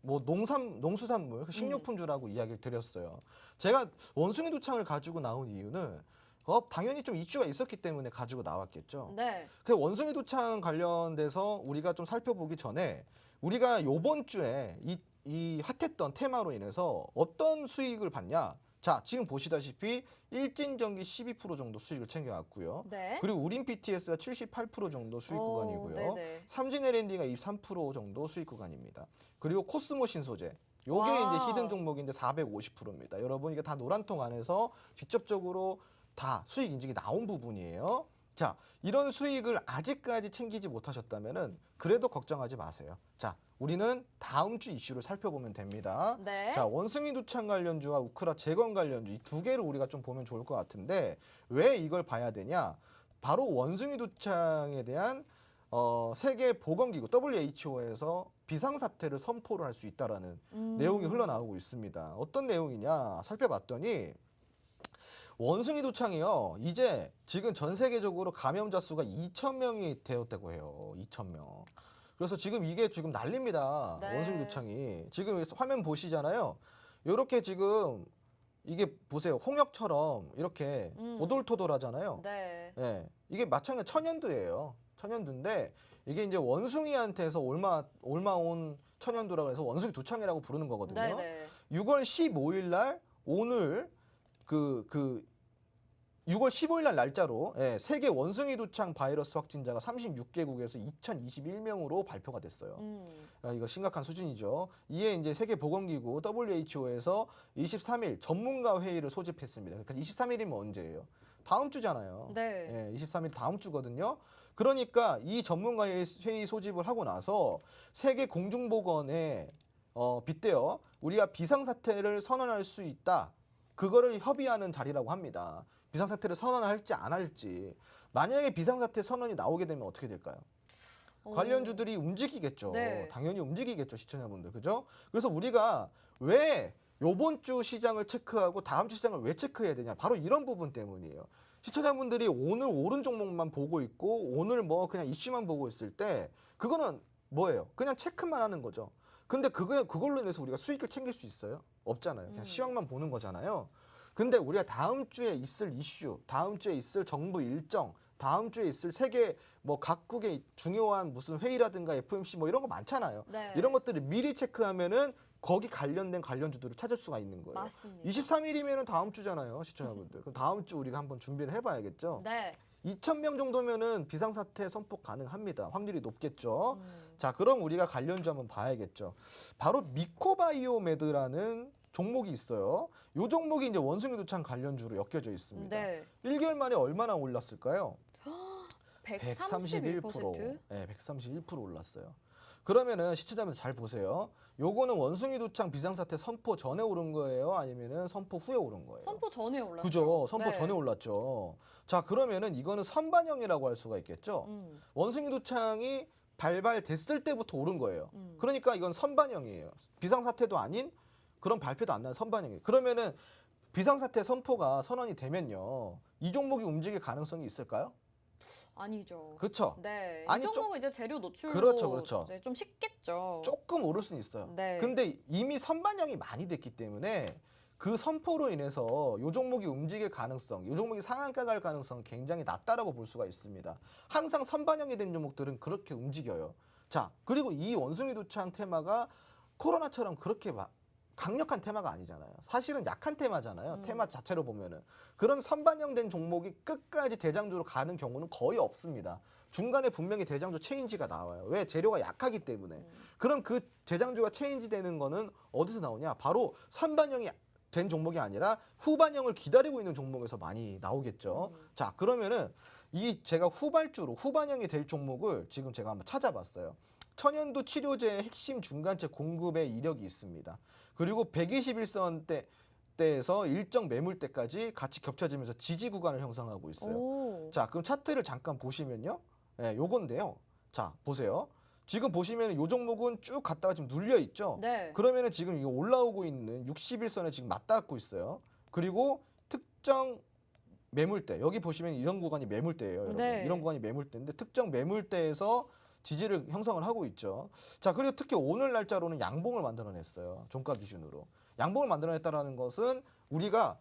뭐 농수산물, 식료품주라고 이야기를 드렸어요. 제가 원숭이 두창을 가지고 나온 이유는 당연히 좀 이슈가 있었기 때문에 가지고 나왔겠죠. 네. 그 원숭이 두창 관련돼서 우리가 좀 살펴보기 전에 우리가 요번 주에 이 핫했던 테마로 인해서 어떤 수익을 받냐? 자, 지금 보시다시피 일진전기 12% 정도 수익을 챙겨왔고요. 네. 그리고 우린 PTS가 78% 정도 수익 구간이고요. 네네. 삼진 L&D가 23% 정도 수익 구간입니다. 그리고 코스모 신소재. 요게 와. 이제 히든 종목인데 450%입니다. 여러분 이게 다 노란통 안에서 직접적으로 다 수익 인증이 나온 부분이에요. 자, 이런 수익을 아직까지 챙기지 못하셨다면은 그래도 걱정하지 마세요. 자, 우리는 다음 주 이슈를 살펴보면 됩니다. 네. 자, 원숭이 두창 관련주와 우크라 재건 관련주 이 두 개를 우리가 좀 보면 좋을 것 같은데 왜 이걸 봐야 되냐? 바로 원숭이 두창에 대한 세계 보건기구 WHO에서 비상사태를 선포를 할 수 있다라는 내용이 흘러나오고 있습니다. 어떤 내용이냐 살펴봤더니 원숭이 도창이요. 이제 지금 전 세계적으로 감염자 수가 2,000명이 되었다고 해요. 2,000명. 그래서 지금 이게 지금 난립니다. 네. 원숭이 도창이. 지금 화면 보시잖아요. 이렇게 지금 이게 보세요. 홍역처럼 이렇게 오돌토돌하잖아요. 네. 예. 이게 마찬가지 천연두예요. 천연두인데 이게 이제 원숭이한테서 옮아온 천연두라고 해서 원숭이 도창이라고 부르는 거거든요. 네네. 6월 15일 날 오늘 6월 15일 날 날짜로 세계 원숭이 도창 바이러스 확진자가 36개국에서 2,021명으로 발표가 됐어요. 이거 심각한 수준이죠. 이에 이제 세계 보건기구 WHO에서 23일 전문가 회의를 소집했습니다. 그러니까 23일이면 언제예요? 다음 주잖아요. 네. 23일 다음 주거든요. 그러니까 이 전문가 회의 소집을 하고 나서 세계 공중보건에 빗대어 우리가 비상사태를 선언할 수 있다. 그거를 협의하는 자리라고 합니다. 비상사태를 선언할지 안 할지. 만약에 비상사태 선언이 나오게 되면 어떻게 될까요? 관련주들이 움직이겠죠. 네. 당연히 움직이겠죠, 시청자분들. 그죠? 그래서 우리가 왜 요번 주 시장을 체크하고 다음 주 시장을 왜 체크해야 되냐? 바로 이런 부분 때문이에요. 시청자분들이 오늘 오른 종목만 보고 있고 오늘 뭐 그냥 이슈만 보고 있을 때 그거는 뭐예요? 그냥 체크만 하는 거죠. 근데 그걸로 인해서 우리가 수익을 챙길 수 있어요? 없잖아요. 그냥 시황만 보는 거잖아요. 근데 우리가 다음 주에 있을 이슈, 다음 주에 있을 정부 일정, 다음 주에 있을 세계 뭐 각국의 중요한 무슨 회의라든가 FMC 뭐 이런 거 많잖아요. 네. 이런 것들을 미리 체크하면은 거기 관련된 관련주들을 찾을 수가 있는 거예요. 맞습니다. 23일이면은 다음 주잖아요, 시청자분들. 그럼 다음 주 우리가 한번 준비를 해봐야겠죠. 네. 2,000명 정도면은 비상사태 선포 가능합니다. 확률이 높겠죠. 자, 그럼 우리가 관련주 한번 봐야겠죠. 바로 미코바이오메드라는 종목이 있어요. 이 종목이 이제 원숭이 도창 관련주로 엮여져 있습니다. 네. 1개월 만에 얼마나 올랐을까요? 131%. 네, 131% 올랐어요. 그러면은 시청자분들 잘 보세요. 요거는 원숭이 도창 비상사태 선포 전에 오른 거예요? 아니면은 선포 후에 오른 거예요? 선포 전에 올랐죠. 그죠? 선포 네. 전에 올랐죠. 자, 그러면은 이거는 선반영이라고 할 수가 있겠죠. 원숭이 도창이 발발됐을 때부터 오른 거예요. 그러니까 이건 선반영이에요. 비상사태도 아닌 그런 발표도 안 나는 선반영이에요. 그러면은 비상사태 선포가 선언이 되면요. 이 종목이 움직일 가능성이 있을까요? 아니죠. 그렇죠. 네. 아니, 이 종목은 이제 재료 노출도 그렇죠. 이제 좀 쉽겠죠. 조금 오를 수는 있어요. 네. 근데 이미 선반영이 많이 됐기 때문에 그 선포로 인해서 요 종목이 움직일 가능성, 요 종목이 상한가 갈 가능성 굉장히 낮다라고 볼 수가 있습니다. 항상 선반영이 된 종목들은 그렇게 움직여요. 자, 그리고 이 원숭이 도창 테마가 코로나처럼 그렇게 막 강력한 테마가 아니잖아요. 사실은 약한 테마잖아요. 테마 자체로 보면은. 그럼 선반영된 종목이 끝까지 대장주로 가는 경우는 거의 없습니다. 중간에 분명히 대장주 체인지가 나와요. 왜? 재료가 약하기 때문에. 그럼 그 대장주가 체인지 되는 거는 어디서 나오냐? 바로 선반영이 된 종목이 아니라 후반영을 기다리고 있는 종목에서 많이 나오겠죠. 자, 그러면은 이 제가 후반영이 될 종목을 지금 제가 한번 찾아봤어요. 천연두 치료제의 핵심 중간체 공급의 이력이 있습니다. 그리고 121선 대에서 일정 매물대까지 같이 겹쳐지면서 지지 구간을 형성하고 있어요. 오. 자, 그럼 차트를 잠깐 보시면요. 네, 요건데요. 자, 보세요. 지금 보시면 요 종목은 쭉 갔다가 지금 눌려 있죠. 네. 그러면은 지금 이거 올라오고 있는 61선에 지금 맞닿고 있어요. 그리고 특정 매물대, 여기 보시면 이런 구간이 매물대예요, 여러분. 네. 이런 구간이 매물대인데 특정 매물대에서 지지를 형성을 하고 있죠. 자, 그리고 특히 오늘 날짜로는 양봉을 만들어냈어요. 종가 기준으로. 양봉을 만들어냈다라는 것은 우리가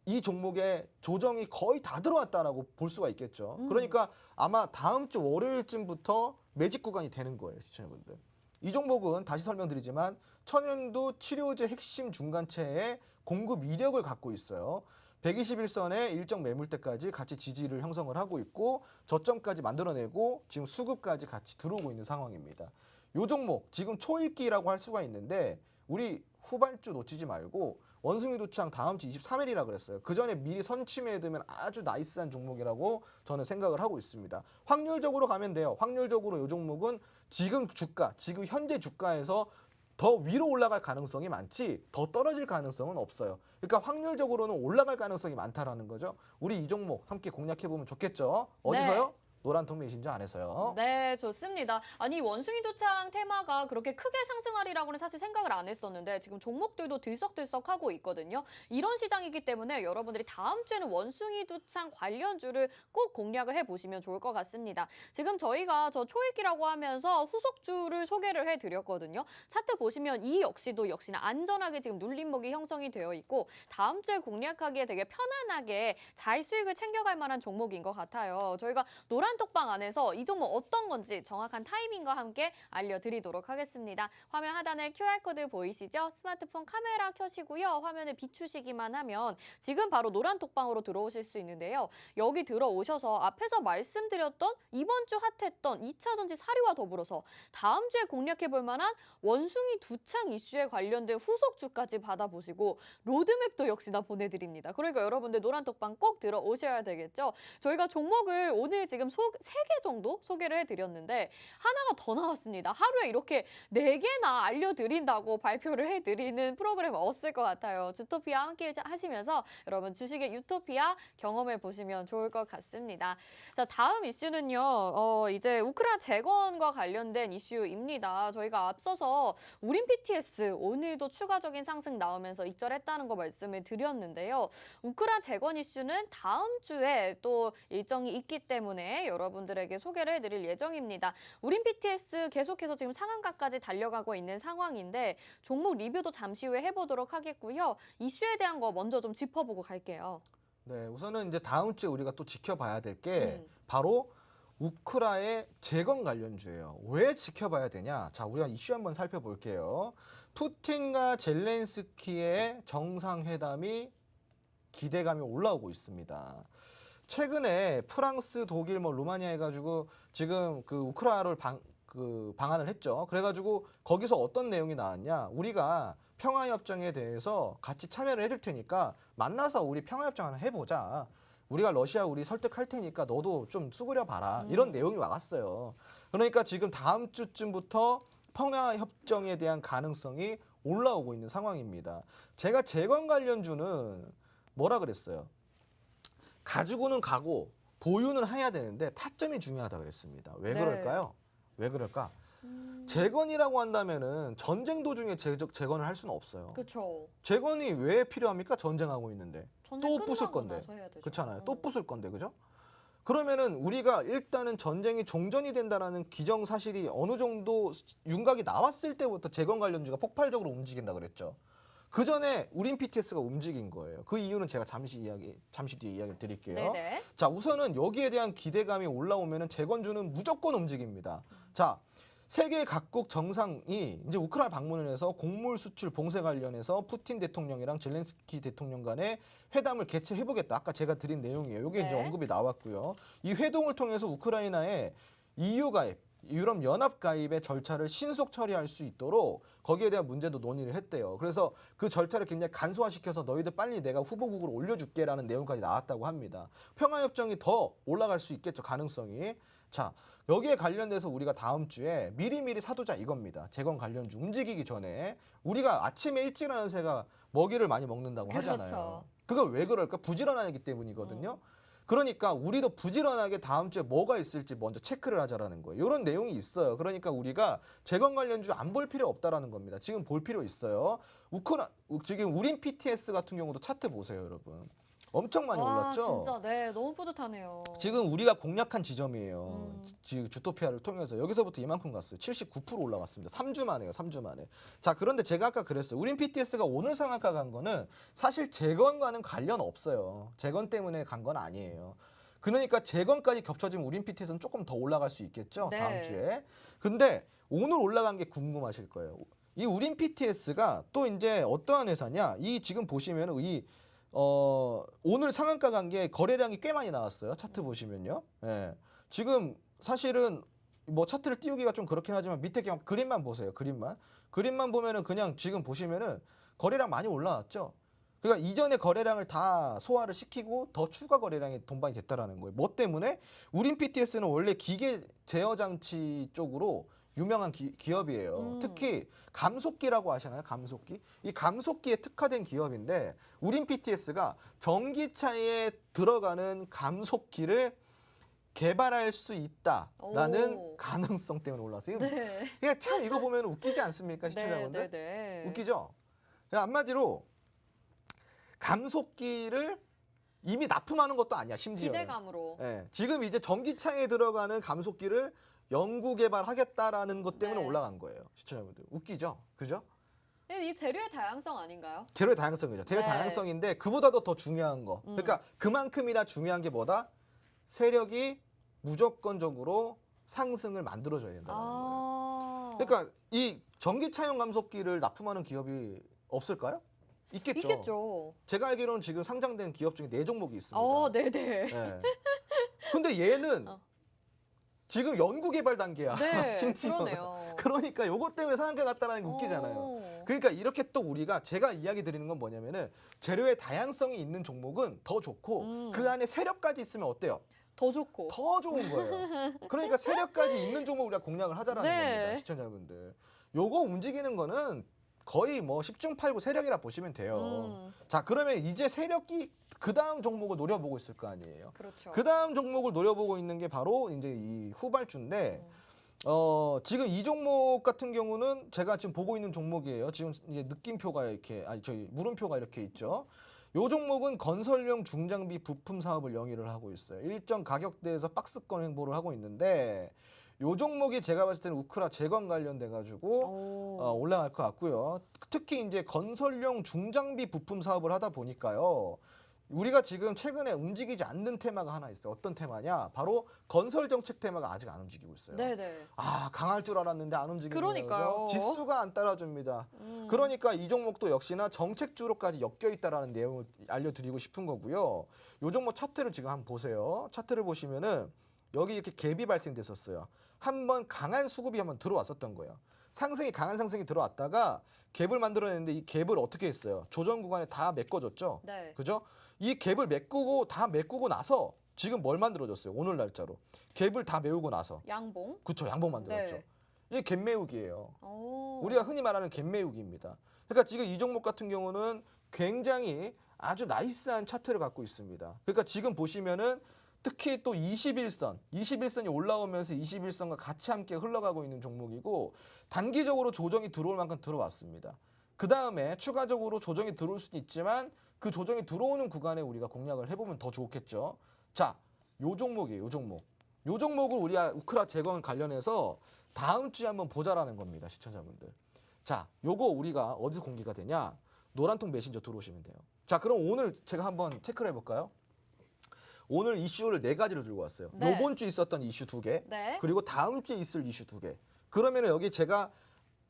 이 종목의 조정이 거의 다 들어왔다라고 볼 수가 있겠죠. 그러니까 아마 다음 주 월요일쯤부터 매직 구간이 되는 거예요, 시청자분들. 이 종목은 다시 설명드리지만 천연두 치료제 핵심 중간체의 공급 이력을 갖고 있어요. 121선의 일정 매물대까지 같이 지지를 형성을 하고 있고 저점까지 만들어내고 지금 수급까지 같이 들어오고 있는 상황입니다. 이 종목 지금 초읽기라고 할 수가 있는데 우리 후발주 놓치지 말고 원숭이 도창 다음 주 23일이라 그랬어요. 그 전에 미리 선취매두면 아주 나이스한 종목이라고 저는 생각을 하고 있습니다. 확률적으로 가면 돼요. 확률적으로 이 종목은 지금 주가, 지금 현재 주가에서 더 위로 올라갈 가능성이 많지 더 떨어질 가능성은 없어요. 그러니까 확률적으로는 올라갈 가능성이 많다라는 거죠. 우리 이 종목 함께 공략해보면 좋겠죠. 어디서요? 네. 노란통 메신저 안에서요. 네, 좋습니다. 아니, 원숭이 두창 테마가 그렇게 크게 상승하리라고는 사실 생각을 안 했었는데 지금 종목들도 들썩들썩하고 있거든요. 이런 시장이기 때문에 여러분들이 다음 주에는 원숭이 두창 관련주를 꼭 공략을 해보시면 좋을 것 같습니다. 지금 저희가 저 초읽기라고 하면서 후속주를 소개를 해드렸거든요. 차트 보시면 이 역시나 안전하게 지금 눌림목이 형성이 되어 있고 다음 주에 공략하기에 되게 편안하게 잘 수익을 챙겨갈 만한 종목인 것 같아요. 저희가 노란톡방 안에서 이 종목 어떤 건지 정확한 타이밍과 함께 알려드리도록 하겠습니다. 화면 하단에 QR코드 보이시죠? 스마트폰 카메라 켜시고요. 화면을 비추시기만 하면 지금 바로 노란톡방으로 들어오실 수 있는데요. 여기 들어오셔서 앞에서 말씀드렸던 이번 주 핫했던 2차 전지 사료와 더불어서 다음 주에 공략해볼 만한 원숭이 두창 이슈에 관련된 후속주까지 받아보시고 로드맵도 역시나 보내드립니다. 그러니까 여러분들 노란톡방 꼭 들어오셔야 되겠죠? 저희가 종목을 오늘 지금 3개 정도 소개를 해드렸는데 하나가 더 나왔습니다. 하루에 이렇게 4개나 알려드린다고 발표를 해드리는 프로그램 없을 것 같아요. 주토피아 함께 하시면서 여러분 주식의 유토피아 경험해 보시면 좋을 것 같습니다. 자, 다음 이슈는요. 이제 우크라이나 재건과 관련된 이슈입니다. 저희가 앞서서 우린 BTS 오늘도 추가적인 상승 나오면서 익절했다는 거 말씀을 드렸는데요. 우크라이나 재건 이슈는 다음 주에 또 일정이 있기 때문에 여러분들에게 소개를 해드릴 예정입니다. 우린 BTS 계속해서 지금 상한가까지 달려가고 있는 상황인데 종목 리뷰도 잠시 후에 해보도록 하겠고요. 이슈에 대한 거 먼저 좀 짚어보고 갈게요. 네, 우선은 이제 다음 주에 우리가 또 지켜봐야 될 게 바로 우크라의 재건 관련주예요. 왜 지켜봐야 되냐? 자, 우리가 이슈 한번 살펴볼게요. 푸틴과 젤렌스키의 정상회담이 기대감이 올라오고 있습니다. 최근에 프랑스, 독일, 루마니아 해가지고 지금 그 우크라이나를 방한을 했죠. 그래가지고 거기서 어떤 내용이 나왔냐? 우리가 평화협정에 대해서 같이 참여를 해줄 테니까 만나서 우리 평화협정 하나 해보자. 우리가 러시아 우리 설득할 테니까 너도 좀 수그려 봐라. 이런 내용이 와갔어요. 그러니까 지금 다음 주쯤부터 평화협정에 대한 가능성이 올라오고 있는 상황입니다. 제가 재건 관련주는 뭐라 그랬어요? 가지고는 가고 보유는 해야 되는데 타점이 중요하다 그랬습니다. 왜 그럴까요? 왜 그럴까? 재건이라고 한다면은 전쟁 도중에 재건을 할 수는 없어요. 그렇죠. 재건이 왜 필요합니까? 전쟁하고 있는데. 또 부술 건데. 그렇잖아요. 또 부술 건데. 그죠? 그러면은 우리가 일단은 전쟁이 종전이 된다라는 기정사실이 어느 정도 윤곽이 나왔을 때부터 재건 관련주가 폭발적으로 움직인다 그랬죠. 그 전에 우린 BTS가 움직인 거예요. 그 이유는 제가 잠시 뒤에 이야기 드릴게요. 네네. 자, 우선은 여기에 대한 기대감이 올라오면은 재건주는 무조건 움직입니다. 자, 세계 각국 정상이 이제 우크라이나 방문을 해서 곡물 수출 봉쇄 관련해서 푸틴 대통령이랑 젤렌스키 대통령 간의 회담을 개최해보겠다. 아까 제가 드린 내용이에요. 이게 이제 언급이 나왔고요. 이 회동을 통해서 우크라이나의 EU 가입, 유럽 연합 가입의 절차를 신속 처리할 수 있도록 거기에 대한 문제도 논의를 했대요. 그래서 그 절차를 굉장히 간소화시켜서 너희들 빨리 내가 후보국으로 올려줄게라는 내용까지 나왔다고 합니다. 평화협정이 더 올라갈 수 있겠죠, 가능성이. 자, 여기에 관련돼서 우리가 다음 주에 미리미리 사두자 이겁니다. 재건 관련주 움직이기 전에 우리가 아침에 일찍 일어나는 새가 먹이를 많이 먹는다고 하잖아요. 그걸 왜 그럴까? 부지런하기 때문이거든요. 그러니까 우리도 부지런하게 다음 주에 뭐가 있을지 먼저 체크를 하자라는 거예요. 이런 내용이 있어요. 그러니까 우리가 재건 관련주 안 볼 필요 없다라는 겁니다. 지금 볼 필요 있어요. 지금 우린 BTS 같은 경우도 차트 보세요, 여러분. 엄청 많이 올랐죠? 진짜 네, 너무 뿌듯하네요. 지금 우리가 공략한 지점이에요. 지금 주토피아를 통해서 여기서부터 이만큼 갔어요. 79% 올라갔습니다. 3주 만에요. 3주 만에. 자, 그런데 제가 아까 그랬어요. 우린 BTS가 오늘 상한가 간 거는 사실 재건과는 관련 없어요. 재건 때문에 간 건 아니에요. 그러니까 재건까지 겹쳐지면 우린 BTS는 조금 더 올라갈 수 있겠죠. 네. 다음 주에. 근데 오늘 올라간 게 궁금하실 거예요. 이 우린 BTS가 또 이제 어떠한 회사냐? 이 지금 보시면은 오늘 상한가 간 게 거래량이 꽤 많이 나왔어요. 차트 보시면요. 예. 지금 사실은 뭐 차트를 띄우기가 좀 그렇긴 하지만 밑에 그냥 그림만 보세요. 그림만 보면은 그냥 지금 보시면은 거래량 많이 올라왔죠. 그러니까 이전의 거래량을 다 소화를 시키고 더 추가 거래량이 동반이 됐다라는 거예요. 뭐 때문에? 우린 BTS는 원래 기계 제어 장치 쪽으로 유명한 기업이에요. 특히 감속기라고 아시나요? 감속기? 이 감속기에 특화된 기업인데 우린 BTS가 전기차에 들어가는 감속기를 개발할 수 있다라는 오. 가능성 때문에 올라왔어요. 네. 그러니까 참 이거 보면 웃기지 않습니까, 시청자분들? 네. 웃기죠? 그러니까 한마디로 감속기를 이미 납품하는 것도 아니야, 심지어. 기대감으로. 예, 지금 이제 전기차에 들어가는 감속기를 연구 개발하겠다라는 것 때문에 네. 올라간 거예요, 시청자분들. 웃기죠? 그죠? 이 재료의 다양성 아닌가요? 재료의 다양성이죠. 재료 네. 다양성인데 그보다도 더 중요한 거. 그러니까 그만큼이나 중요한 게 뭐다? 세력이 무조건적으로 상승을 만들어줘야 된다는 거예요. 아. 그러니까 이 전기차용 감속기를 납품하는 기업이 없을까요? 있겠죠. 있겠죠. 제가 알기로는 지금 상장된 기업 중에 4종목이 있습니다. 네네. 네. 근데 얘는 어. 지금 연구 개발 단계야. 네, 심지어. 그러네요. 그러니까 요것 때문에 상한가 갔다는 게 웃기잖아요. 오. 그러니까 이렇게 또 우리가 제가 이야기 드리는 건 뭐냐면은 재료의 다양성이 있는 종목은 더 좋고 그 안에 세력까지 있으면 어때요? 더 좋고. 더 좋은 거예요. 그러니까 세력까지 있는 종목을 우리가 공략을 하자라는 네. 겁니다, 시청자분들. 요거 움직이는 거는 거의 뭐 10중 8구 세력이라 보시면 돼요. 자, 그러면 이제 세력이 그 다음 종목을 노려보고 있을 거 아니에요. 그렇죠. 그 다음 종목을 노려보고 있는 게 바로 이제 이 후발주인데, 지금 이 종목 같은 경우는 제가 지금 보고 있는 종목이에요. 지금 이제 느낌표가 이렇게, 물음표가 이렇게 있죠. 요 종목은 건설용 중장비 부품 사업을 영위를 하고 있어요. 일정 가격대에서 박스권 행보를 하고 있는데, 요 종목이 제가 봤을 때는 우크라 재건 관련돼 가지고 올라갈 것 같고요. 특히 이제 건설용 중장비 부품 사업을 하다 보니까요. 우리가 지금 최근에 움직이지 않는 테마가 하나 있어요. 어떤 테마냐? 바로 건설 정책 테마가 아직 안 움직이고 있어요. 네네. 강할 줄 알았는데 안 움직이는 그러니까요. 거죠. 지수가 안 따라줍니다. 그러니까 이 종목도 역시나 정책주로까지 엮여 있다라는 내용을 알려드리고 싶은 거고요. 요 종목 차트를 지금 한번 보세요. 차트를 보시면은 여기 이렇게 갭이 발생됐었어요. 한번 강한 수급이 한번 들어왔었던 거예요. 강한 상승이 들어왔다가 갭을 만들어냈는데 이 갭을 어떻게 했어요? 조정 구간에 다 메꿔줬죠. 네. 그죠? 이 갭을 메꾸고 나서 지금 뭘 만들어졌어요? 오늘 날짜로. 갭을 다 메우고 나서. 양봉. 그쵸, 양봉 만들었죠. 네. 이게 갭 메우기예요. 오. 우리가 흔히 말하는 갭 메우기입니다. 그러니까 지금 이 종목 같은 경우는 굉장히 아주 나이스한 차트를 갖고 있습니다. 그러니까 지금 보시면은 특히 또 21선이 올라오면서 21선과 같이 함께 흘러가고 있는 종목이고 단기적으로 조정이 들어올 만큼 들어왔습니다. 그 다음에 추가적으로 조정이 들어올 수는 있지만 그 조정이 들어오는 구간에 우리가 공략을 해보면 더 좋겠죠. 자, 요 종목이에요, 요 종목. 요 종목을 우리가 우크라 재건 관련해서 다음 주에 한번 보자라는 겁니다, 시청자분들. 자, 요거 우리가 어디서 공개가 되냐? 노란통 메신저 들어오시면 돼요. 자, 그럼 오늘 제가 한번 체크를 해볼까요? 오늘 이슈를 4가지를 들고 왔어요. 네. 요번 주 있었던 이슈 2개, 네. 그리고 다음 주에 있을 이슈 2개. 그러면 여기 제가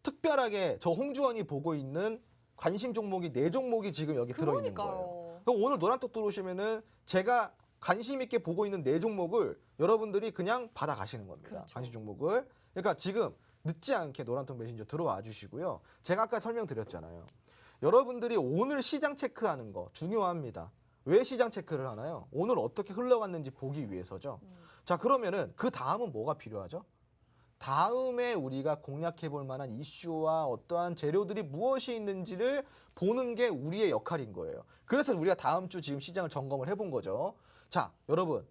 특별하게 저 홍주원이 보고 있는 관심 종목이 4종목이 지금 여기 들어있는 거예요. 그러니까요. 그럼 오늘 노란톡 들어오시면은 제가 관심 있게 보고 있는 4종목을 여러분들이 그냥 받아가시는 겁니다. 그렇죠. 관심 종목을. 그러니까 지금 늦지 않게 노란톡 메신저 들어와 주시고요. 제가 아까 설명드렸잖아요. 여러분들이 오늘 시장 체크하는 거 중요합니다. 왜 시장 체크를 하나요? 오늘 어떻게 흘러갔는지 보기 위해서죠. 자, 그러면은 그 다음은 뭐가 필요하죠? 다음에 우리가 공략해 볼 만한 이슈와 어떠한 재료들이 무엇이 있는지를 보는 게 우리의 역할인 거예요. 그래서 우리가 다음 주 지금 시장을 점검을 해본 거죠. 자, 여러분.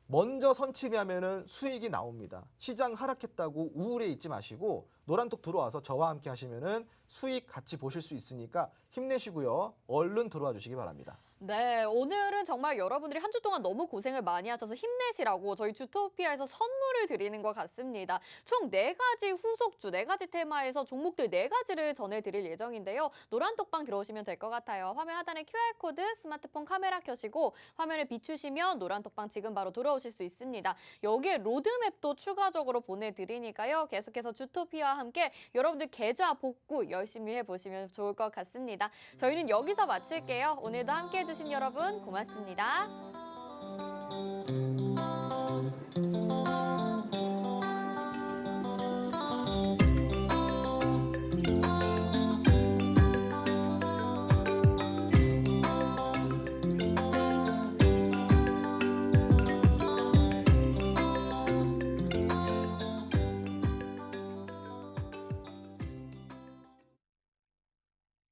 먼저 선취하면은 수익이 나옵니다. 시장 하락했다고 우울해 있지 마시고 노란톡 들어와서 저와 함께 하시면은 수익 같이 보실 수 있으니까 힘내시고요. 얼른 들어와 주시기 바랍니다. 네, 오늘은 정말 여러분들이 한 주 동안 너무 고생을 많이 하셔서 힘내시라고 저희 주토피아에서 선물을 드리는 것 같습니다. 총 4가지 후속주, 4가지 테마에서 종목들 4가지를 전해드릴 예정인데요. 노란톡방 들어오시면 될 것 같아요. 화면 하단에 QR코드, 스마트폰 카메라 켜시고 화면을 비추시면 노란톡방 지금 바로 들어오실 수 있습니다. 여기에 로드맵도 추가적으로 보내드리니까요. 계속해서 주토피아와 함께 여러분들 계좌 복구 열심히 해보시면 좋을 것 같습니다. 저희는 여기서 마칠게요. 오늘도 함께해 주신 여러분 고맙습니다.